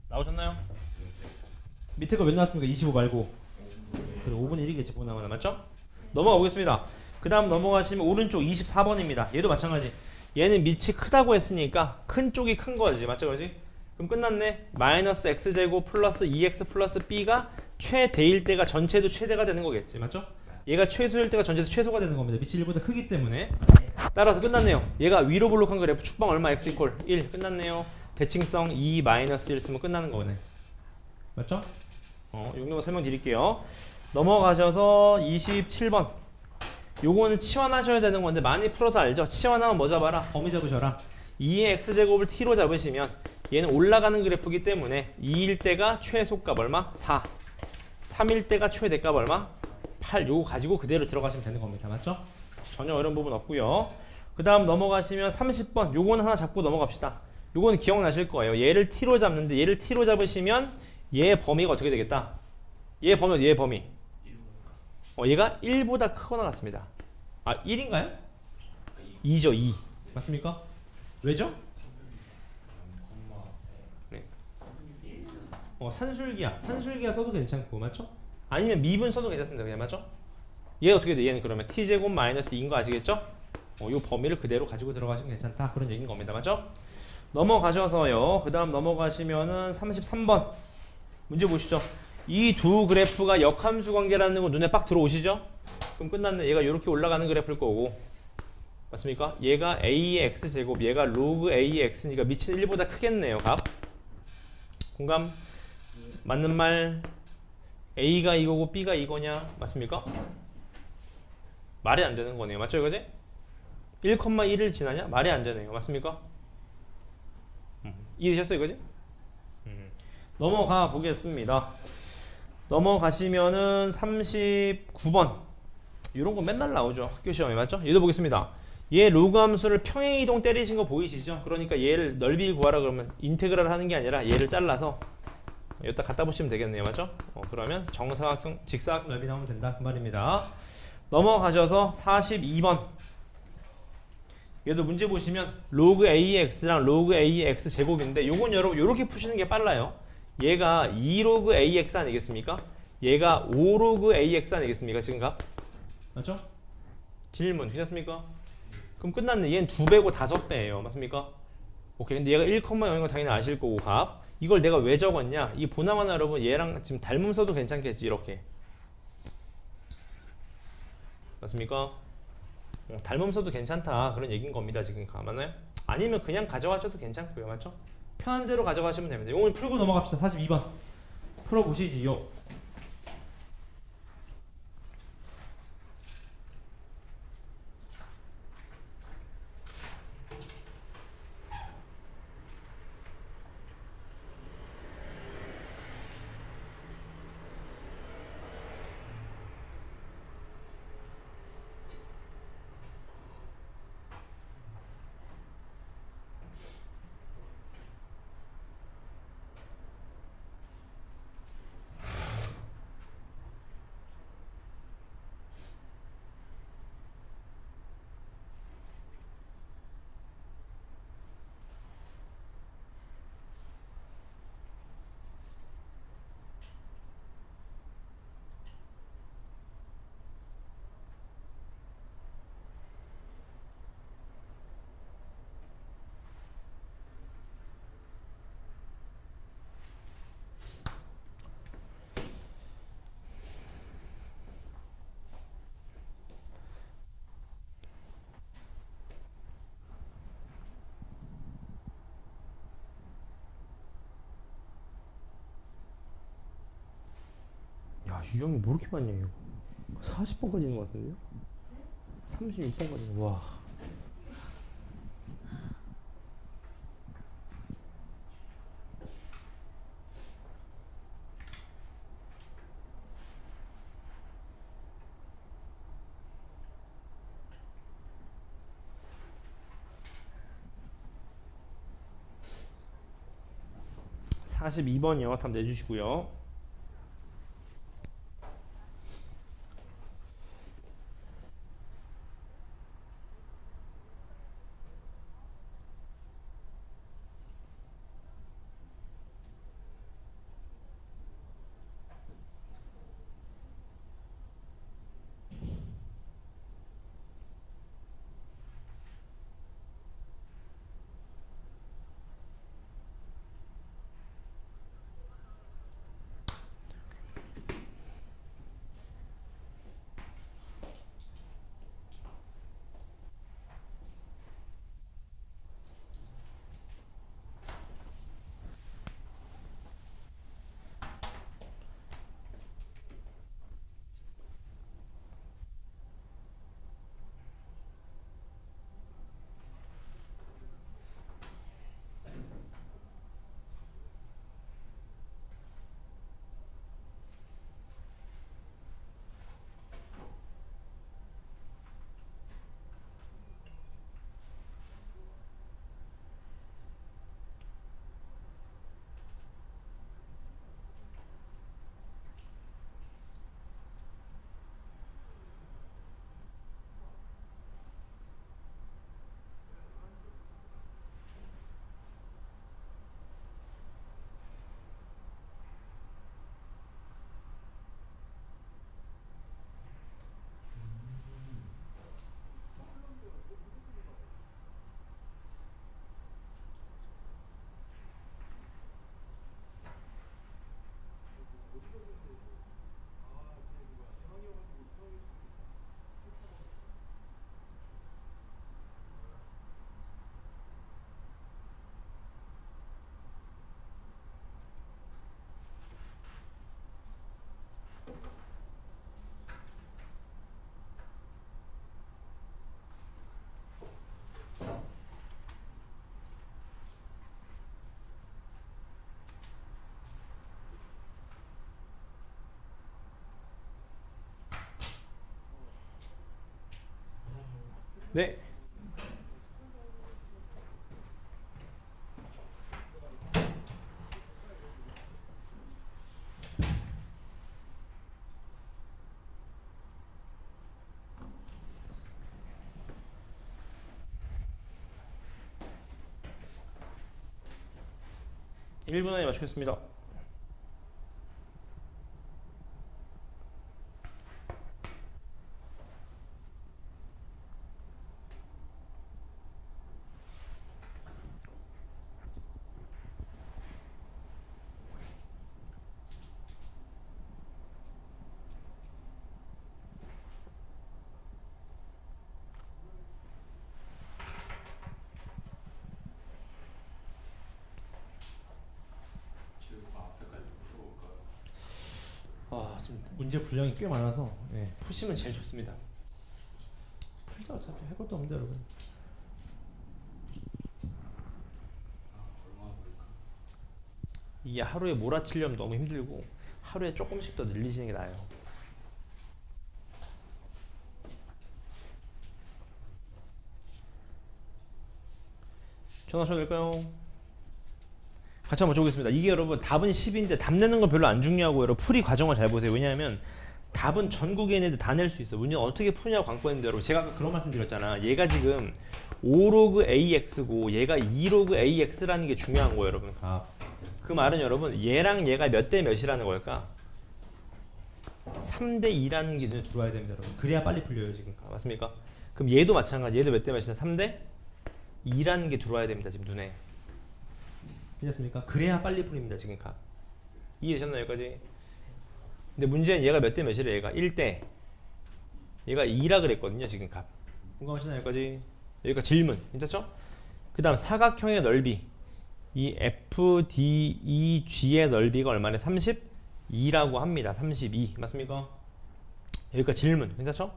나오셨나요? 밑에 거 몇 나왔습니까? 25 말고. 그래 5분의 1이겠지. 보나 마나 맞죠? 넘어가 보겠습니다. 그 다음 넘어가시면 오른쪽 24번입니다. 얘도 마찬가지. 얘는 밑이 크다고 했으니까 큰 쪽이 큰 거지. 맞죠? 그지? 그럼 끝났네. 마이너스 x제곱 플러스 2x 플러스 b가 최대일 때가 전체도 최대가 되는 거겠지. 맞죠? 얘가 최소일 때가 전체도 최소가 되는 겁니다. 밑이 1보다 크기 때문에. 따라서 끝났네요. 얘가 위로 볼록한 그래프 축방 얼마 x 이퀄 1 끝났네요. 대칭성 2 마이너스 1 쓰면 끝나는 거네. 맞죠? 이 정도 설명드릴게요. 넘어가셔서 27번. 요거는 치환하셔야 되는 건데 많이 풀어서 알죠? 치환하면 뭐 잡아라? 범위 잡으셔라. 2의 x제곱을 t로 잡으시면 얘는 올라가는 그래프이기 때문에 2일 때가 최소값 얼마? 4. 3일 때가 최대값 얼마? 8. 요거 가지고 그대로 들어가시면 되는 겁니다. 맞죠? 전혀 어려운 부분 없고요. 그 다음 넘어가시면 30번. 요거는 하나 잡고 넘어갑시다. 요거는 기억나실 거예요. 얘를 t로 잡는데 얘를 t로 잡으시면 얘의 범위가 어떻게 되겠다? 얘 범위, 얘 범위. 얘가 1보다 크거나 같습니다. 아, 1인가요? 2죠, 2. 맞습니까? 왜죠? 네. 산술기야 써도 괜찮고, 맞죠? 아니면 미분 써도 괜찮습니다. 그냥 맞죠? 얘 어떻게 돼? 얘는 그러면 t제곱 마이너스 2인 거 아시겠죠? 요 범위를 그대로 가지고 들어가시면 괜찮다. 그런 얘기인 겁니다. 맞죠? 넘어가셔서요. 그 다음 넘어가시면은 33번. 문제 보시죠. 이 두 그래프가 역함수 관계라는 거 눈에 빡 들어오시죠? 그럼 끝났네. 얘가 이렇게 올라가는 그래프일 거고. 맞습니까? 얘가 a의 x제곱, 얘가 로그 a의 x니까 미치는 1보다 크겠네요. 값. 공감? 맞는 말. a가 이거고 b가 이거냐? 맞습니까? 말이 안 되는 거네요. 맞죠 이거지? 1,1을 지나냐? 말이 안 되네요. 맞습니까? 이해되셨어요 이거지? 넘어가 보겠습니다. 넘어가시면은 39번. 이런 거 맨날 나오죠. 학교 시험에 맞죠? 얘도 보겠습니다. 얘 로그 함수를 평행이동 때리신 거 보이시죠? 그러니까 얘를 넓이 구하라 그러면 인테그랄 하는 게 아니라 얘를 잘라서 여기다 갖다 붙이면 되겠네요. 맞죠? 그러면 정사각형, 직사각형 넓이 나오면 된다. 그 말입니다. 넘어가셔서 42번. 얘도 문제 보시면 로그 AX랑 로그 AX 제곱인데 요건 여러분 요렇게 푸시는 게 빨라요. 얘가 2로그 AX 아니겠습니까? 얘가 5로그 AX 아니겠습니까? 지금 값? 맞죠? 질문 괜찮습니까? 그럼 끝났네. 얘는 2배고 5배예요. 맞습니까? 오케이. 근데 얘가 1,0인 거 당연히 아실 거고 값. 이걸 내가 왜 적었냐? 이 보나마나 여러분 얘랑 지금 닮음 써도 괜찮겠지. 이렇게. 맞습니까? 닮음 써도 괜찮다. 그런 얘기인 겁니다. 지금 맞나요? 아니면 그냥 가져가셔도 괜찮고요. 맞죠? 편한 대로 가져가시면 됩니다. 이걸 풀고 넘어갑시다. 42번. 풀어보시지요. 와, 유형이 뭐 이렇게 많냐 이거. 40번까지 있는 것 같은데요? 36번까지. 와. (42번이요) 답 내주시고요. 네. (1분) 안에 맞추겠습니다. 지금 앞에까지 풀어볼까요? 아, 좀 문제 분량이 꽤 많아서 푸시면 제일 좋습니다. 풀자 어차피 할 것도 없는데 여러분. 얼마나 걸릴까? 이게 하루에 몰아치려면 너무 힘들고 하루에 조금씩 더 늘리시는 게 나아요. 전화 주셔도 될까요? 같이 한번 맞춰보겠습니다. 이게 여러분 답은 10인데 답 내는 거 별로 안 중요하고 여러분 풀이 과정을 잘 보세요. 왜냐하면 답은 전국에 있는 애들 다 낼 수 있어. 문제는 어떻게 푸냐고 관건인데 여러분 제가 아까 그런 말씀 드렸잖아. 얘가 지금 5로그 AX고 얘가 2로그 AX라는 게 중요한 거예요 여러분. 그 말은 여러분 얘랑 얘가 몇 대 몇이라는 걸까? 3대 2라는 게 눈에 들어와야 됩니다 여러분. 그래야 빨리 풀려요 지금. 맞습니까? 그럼 얘도 마찬가지. 얘도 몇 대 몇이냐? 3대 2라는 게 들어와야 됩니다 지금 눈에. 이해됐습니까? 그래야 빨리 풀립니다 지금 값. 이해되셨나요 여기까지? 근데 문제는 얘가 몇 대 몇이래. 얘가 1대 얘가 2라 그랬거든요 지금 값. 공감하시나요 여기까지? 여기가 질문 괜찮죠? 그 다음 사각형의 넓이 이 FDEG의 넓이가 얼마네? 30 32라고 합니다. 32 맞습니까? 여기까지 질문 괜찮죠?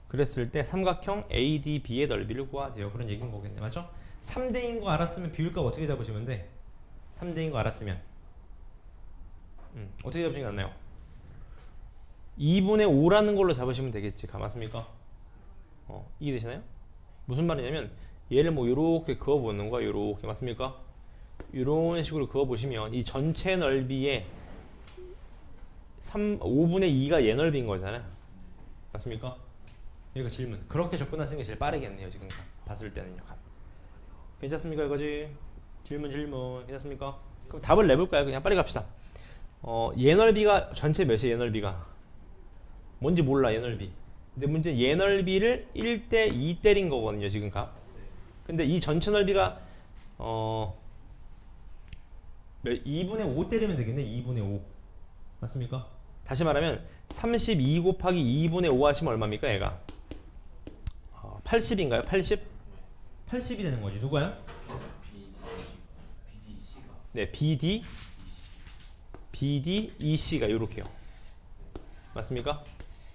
그랬을 때 삼각형 ADB의 넓이를 구하세요. 그런 얘기인 거겠네. 맞죠? 3대인 거 알았으면 비율값 어떻게 잡으시면 돼? 3대인 거 알았으면 어떻게 잡으시는 게 낫나요? 2분의 5라는 걸로 잡으시면 되겠지. 맞습니까? 이해되시나요? 무슨 말이냐면 얘를 뭐 요렇게 그어보는 거야. 요렇게 맞습니까? 이런 식으로 그어보시면 이 전체 넓이의 5분의 2가 얘 넓이인 거잖아요. 맞습니까? 여기가 질문. 그렇게 접근하시는 게 제일 빠르겠네요. 지금 봤을 때는요. 괜찮습니까? 이거지? 질문 괜찮습니까? 그럼 답을 내볼까요? 그냥 빨리 갑시다. 얘 넓이가 전체 몇이에요? 얘 넓이가 뭔지 몰라. 얘 넓이. 근데 문제는 얘 넓이를 1대 2 때린 거거든요. 지금 값. 근데 이 전체 넓이가 2분의 5 때리면 되겠네. 2분의 5 맞습니까? 다시 말하면 32 곱하기 2분의 5 하시면 얼마입니까? 얘가 80인가요? 80? 80이 되는 거지. 누가요? BDC가 네, BDEC가 요렇게요. 맞습니까?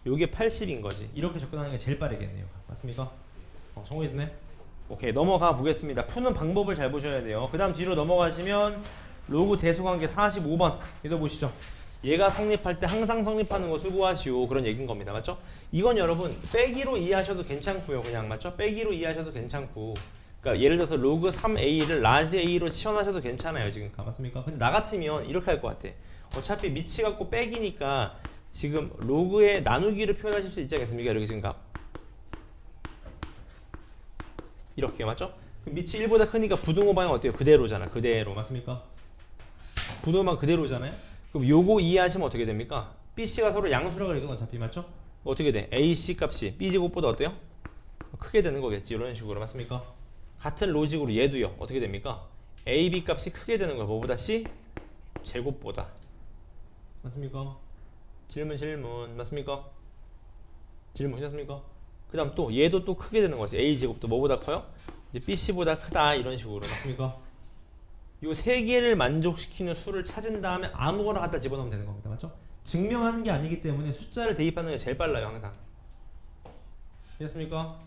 요게 80인 거지. 이렇게 접근하는 게 제일 빠르겠네요. 맞습니까? 성공했네. 오케이, 넘어가 보겠습니다. 푸는 방법을 잘 보셔야 돼요. 그 다음 뒤로 넘어가시면 로그 대수관계 45번 읽어보시죠. 얘가 성립할 때 항상 성립하는 거 수고하시오. 그런 얘기인 겁니다. 맞죠? 이건 여러분 빼기로 이해하셔도 괜찮고요. 그냥 맞죠? 빼기로 이해하셔도 괜찮고. 그러니까 예를 들어서 로그 3a를 라지 a로 치환하셔도 괜찮아요. 지금 맞습니까? 근데 나 같으면 이렇게 할 것 같아. 어차피 미치 갖고 빼기니까 지금 로그의 나누기를 표현하실 수 있지 않겠습니까? 이렇게 지금 값. 이렇게 맞죠? 그럼 밑이 1보다 크니까 부등호 방향 어때요? 그대로잖아. 그대로 맞습니까? 부등호 방향 그대로잖아요. 그럼 요거 이해하시면 어떻게 됩니까? BC가 서로 양수라고 그러거든 어차피 맞죠? 어떻게 돼? AC 값이 B제곱보다 어때요? 크게 되는 거겠지. 이런 식으로 맞습니까? 같은 로직으로 얘도요. 어떻게 됩니까? AB 값이 크게 되는 거야. 뭐보다? C 제곱보다. 맞습니까? 질문 맞습니까? 질문 하셨습니까? 그 다음 또 얘도 또 크게 되는 거지. A제곱도 뭐보다 커요? 이제 BC보다 크다 이런 식으로 맞습니까? 요 세 개를 만족시키는 수를 찾은 다음에 아무거나 갖다 집어넣으면 되는 겁니다. 맞죠? 증명하는 게 아니기 때문에 숫자를 대입하는 게 제일 빨라요. 항상. 됐습니까?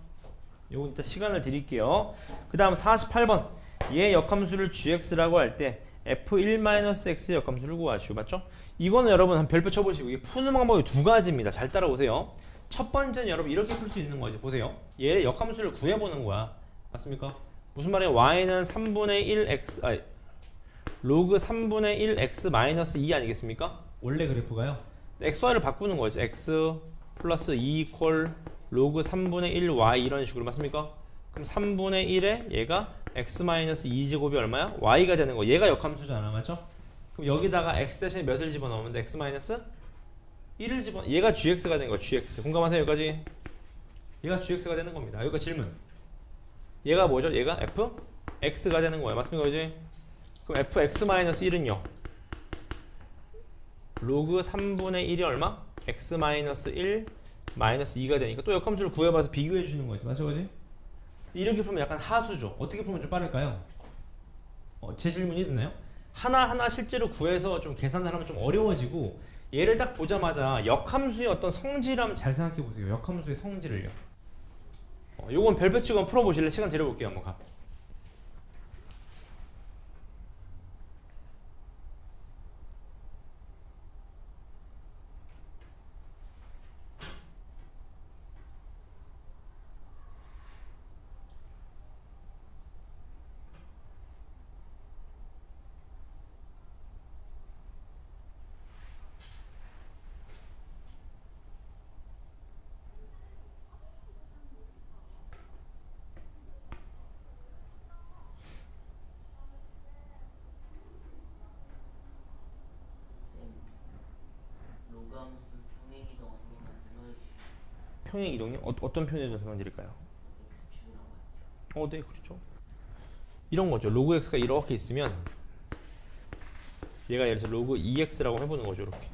요건 일단 시간을 드릴게요. 그 다음 48번 얘 역함수를 gx라고 할 때 f1-x의 역함수를 구하시오. 맞죠? 이거는 여러분 한 별표 쳐보시고 이게 푸는 방법이 두 가지입니다. 잘 따라오세요. 첫 번째는 여러분 이렇게 풀 수 있는 거지. 보세요. 얘 역함수를 구해보는 거야. 맞습니까? 무슨 말이에요? y는 3분의 1x 로그 3분의 1x 마이너스 2 아니겠습니까? 원래 그래프가요. xy를 바꾸는 거죠. x 플러스 2 이퀄 로그 3분의 1y 이런 식으로 맞습니까? 그럼 3분의 1에 얘가 x 마이너스 2제곱이 얼마야? y가 되는 거. 얘가 역함수잖아. 맞죠? 그럼 여기다가 x 대신에 몇을 집어넣으면 돼? x 마이너스 1을 집어넣으면 얘가 gx가 되는 거야. gx. 공감하세요? 여기까지? 얘가 gx가 되는 겁니다. 여기가 질문. 얘가 뭐죠? 얘가 fx가 되는 거야. 맞습니까? 그지? 그럼 fx-1은요 로그 3분의 1이 얼마? x-1 마이너스 2가 되니까 또 역함수를 구해봐서 비교해 주는 거지. 맞죠? 그지? 이렇게 풀면 약간 하수죠. 어떻게 풀면 좀 빠를까요? 제 질문이 듣나요? 하나하나 실제로 구해서 좀 계산을 하면 좀 어려워지고 얘를 딱 보자마자 역함수의 어떤 성질을 한번 잘 생각해 보세요. 역함수의 성질을요. 요건 별표 치고 한번 풀어보실래? 시간 드려볼게요. 한번 가. 로그 함수 평행이동 한번만 설명해주시면 평행 이동이 어떤 편에 좀 설명드릴까요? X축이라고 네, 그렇죠. 이런 거죠. 로그 x가 이렇게 있으면 얘가 예를 들어서 로그 2x라고 해보는 거죠. 이렇게.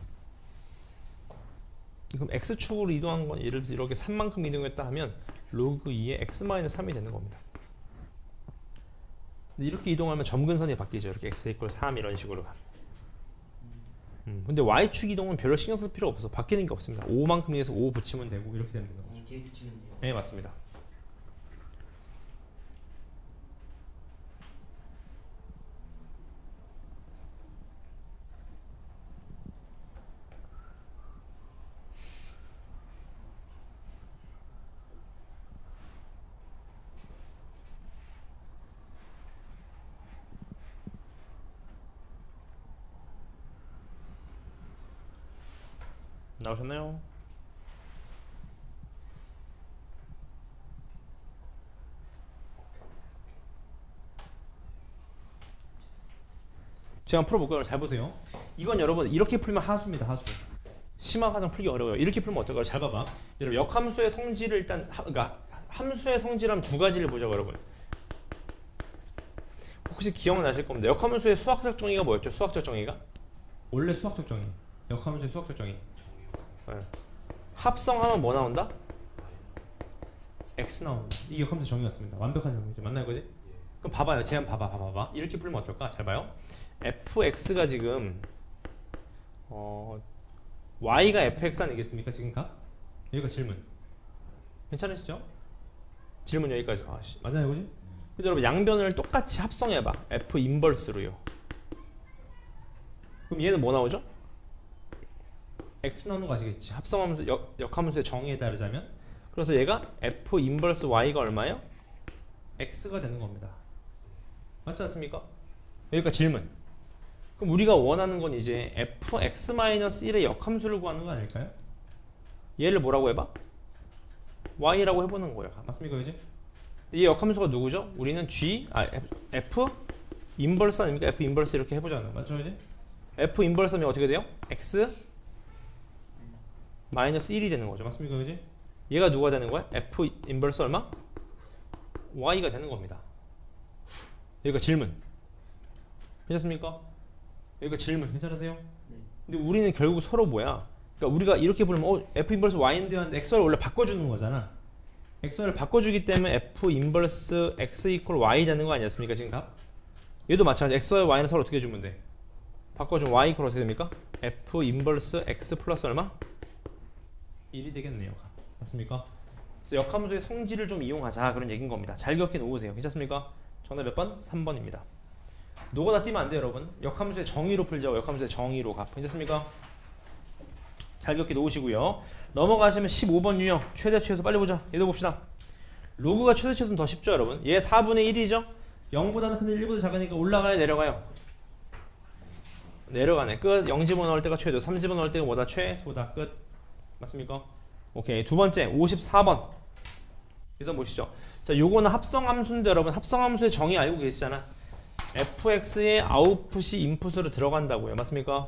그럼 x축으로 이동한 건 예를 들어서 이렇게 3만큼 이동했다 하면 로그 2의 x-3이 되는 겁니다. 근데 이렇게 이동하면 점근선이 바뀌죠. 이렇게 x = 3 이런 식으로. 근데 y축 이동은 별로 신경 쓸 필요 없어. 바뀌는 게 없습니다. 5만큼 해서 5 붙이면 되고 이렇게 되면 되는 거죠. 뒤에 붙이면 돼요. 네, 맞습니다. 나오셨나요? 제가 한번 풀어볼까요? 잘 보세요. 이건 여러분 이렇게 풀면 하수입니다. 하수. 심화 과정 풀기 어려워요. 이렇게 풀면 어떨까요? 잘 봐봐. 여러분 역함수의 성질을 일단 그러니까 함수의 성질하면 두 가지를 보자고 여러분. 혹시 기억나실 겁니다. 역함수의 수학적 정의가 뭐였죠? 수학적 정의가? 원래 수학적 정의. 역함수의 수학적 정의. 네. 합성하면 뭐 나온다? x 나온다. 이게 역함수 정의였습니다. 완벽한 정의죠. 맞나요, 그지? 그럼 봐봐요. 제한 봐봐. 이렇게 풀면 어떨까? 잘 봐요. fx가 지금 y가 fx 아니겠습니까? 지금 가? 여기가 질문. 괜찮으시죠? 질문 여기까지. 맞나요, 그지? 근데 여러분 양변을 똑같이 합성해봐. f 인버스로요. 그럼 얘는 뭐 나오죠? x 나오는 거 아시겠지? 합성함수 역함수의 정의에 따르자면 그래서 얘가 f 인버스 y가 얼마예요? x가 되는 겁니다. 맞지 않습니까? 여기가 질문. 그럼 우리가 원하는 건 이제 fx-1의 역함수를 구하는 거 아닐까요? 얘를 뭐라고 해봐? y라고 해보는 거예요. 맞습니까? 그지? 이 역함수가 누구죠? 우리는 f 인버스 아닙니까? f 인버스 이렇게 해보잖아요. 맞죠? 그지? f 인버스 하면 어떻게 돼요? x 마이너스 1이 되는 거죠. 맞습니까? 그지? 얘가 누가 되는 거야? f 인버스 얼마? y가 되는 겁니다. 여기가 질문. 괜찮습니까? 여기가 질문. 괜찮으세요? 네. 근데 우리는 결국 서로 뭐야? 그러니까 우리가 이렇게 부르면 f 인버스 y인데 하는데 x를 원래 바꿔주는 거잖아. x를 바꿔주기 때문에 f 인버스 x 이퀄 y 되는 거 아니었습니까? 지금 답? 얘도 마찬가지. x와 y는 서로 어떻게 주면 돼? 바꿔주면 y 이퀄 어떻게 됩니까? f 인버스 x 플러스 얼마? 1이 되겠네요. 맞습니까? 그래서 역함수의 성질을 좀 이용하자 그런 얘기인 겁니다. 잘 기억해 놓으세요. 괜찮습니까? 정답 몇 번? 3번입니다. 노거나 띄면 안 돼요, 여러분. 역함수의 정의로 풀자고. 역함수의 정의로 가. 괜찮습니까? 잘 기억해 놓으시고요. 넘어가시면 15번 유형 최대 최소 빨리 보자. 얘도 봅시다. 로그가 최대 최소는 더 쉽죠, 여러분. 얘 4분의 1이죠. 0보다는 큰데 1보다 작으니까 올라가요, 내려가요? 내려가네. 끝. 0집어 넣을 때가 최소. 3집어 넣을 때가 뭐다? 최소다. 끝. 맞습니까? 오케이. 두 번째 54번. 그래서 보시죠. 자, 요거는 합성함수인데 여러분 합성함수의 정의 알고 계시잖아. fx의 아웃풋이 인풋으로 들어간다고요. 맞습니까?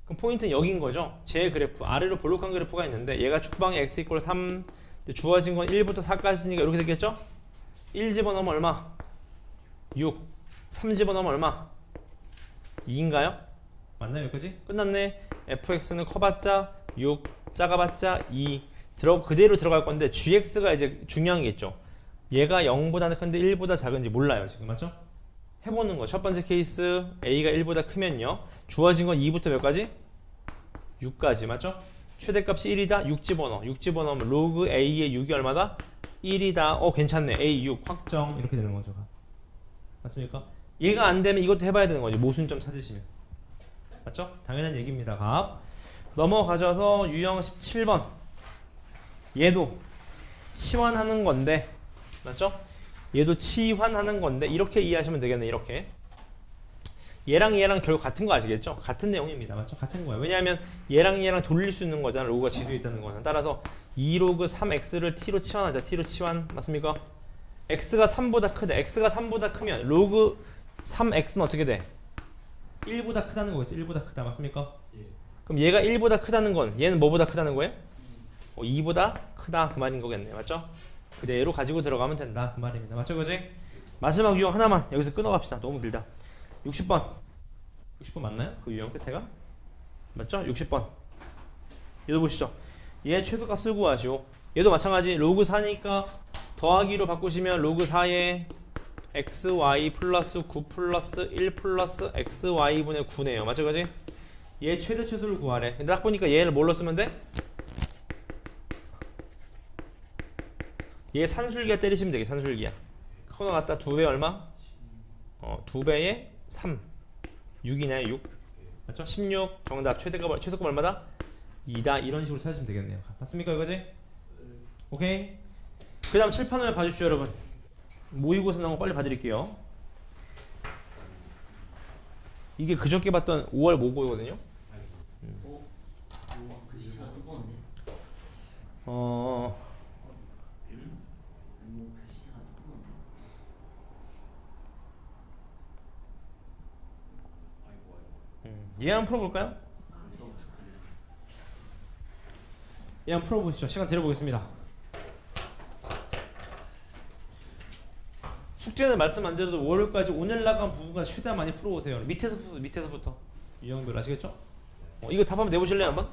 그럼 포인트는 여기인 거죠. 제 그래프 아래로 볼록한 그래프가 있는데 얘가 축방에 x 이퀄 3 주어진 건 1부터 4까지니까 이렇게 되겠죠? 1 집어넣으면 얼마? 6 3 집어넣으면 얼마? 2인가요? 맞나요? 여기까지? 끝났네. fx는 커봤자 6 작아봤자 2 그대로 들어갈 건데 gx가 이제 중요한 게 있죠. 얘가 0보다 큰데 1보다 작은지 몰라요. 지금 맞죠? 해보는 거. 첫 번째 케이스 a가 1보다 크면요. 주어진 건 2부터 몇 가지? 6까지. 맞죠? 최대값이 1이다. 6 집어넣어. 6 집어넣으면 로그 a의 6이 얼마다? 1이다. 괜찮네. a 6 확정. 이렇게 되는 거죠. 맞습니까? 얘가 안 되면 이것도 해봐야 되는 거지. 모순점 찾으시면. 맞죠? 당연한 얘기입니다. 값. 넘어가셔서 유형 17번. 얘도 치환하는 건데 맞죠? 얘도 치환하는 건데 이렇게 이해하시면 되겠네. 이렇게 얘랑 얘랑 결국 같은 거 아시겠죠? 같은 내용입니다. 맞죠? 같은 거예요. 왜냐하면 얘랑 얘랑 돌릴 수 있는 거잖아. 로그가 지수에 있다는 거는. 따라서 2로그 3x를 t로 치환하자. t로 치환. 맞습니까? x가 3보다 크다. x가 3보다 크면 로그 3x는 어떻게 돼? 1보다 크다는 거겠지. 1보다 크다. 맞습니까? 예. 그럼 얘가 1보다 크다는 건 얘는 뭐보다 크다는 거예요? 2보다 크다 그 말인 거겠네. 맞죠? 그대로 가지고 들어가면 된다 그 말입니다. 맞죠? 그지? 마지막 유형 하나만 여기서 끊어갑시다. 너무 길다. 60번 60번 맞나요? 그 유형 끝에가? 맞죠? 60번 얘도 보시죠. 얘 최소값을 구하시오. 얘도 마찬가지. 로그 4니까 더하기로 바꾸시면 로그 4에 xy 플러스 9 플러스 1 플러스 xy분의 9네요. 맞죠? 그지? 얘 최대 최소를 구하래. 근데 딱 보니까 얘를 뭘로 쓰면 돼? 얘 산술기야 때리시면 되게 산술기야. 코너 갖다 2배 얼마? 2배에 3. 6이네 6. 맞죠? 16 정답 최소값 얼마다? 2다. 이런 식으로 찾으시면 되겠네요. 맞습니까 이거지? 오케이. 그 다음 칠판을 봐주시죠 여러분. 모의고사 나온 거 빨리 봐드릴게요. 이게 그저께 봤던 5월 모고거든요. 오, 글씨가 뜨거운데. 어... 글씨가 뜨거운데. 얘 한번 풀어볼까요? 얘 한번 풀어보시죠. 시간 드려보겠습니다. 숙제는 말씀 안 드려도 월요일까지 오늘 나간 부분까지 최대한 많이 풀어오세요. 밑에서부터 유형별 아시겠죠? 이거 답 한번 내보실래요 한번?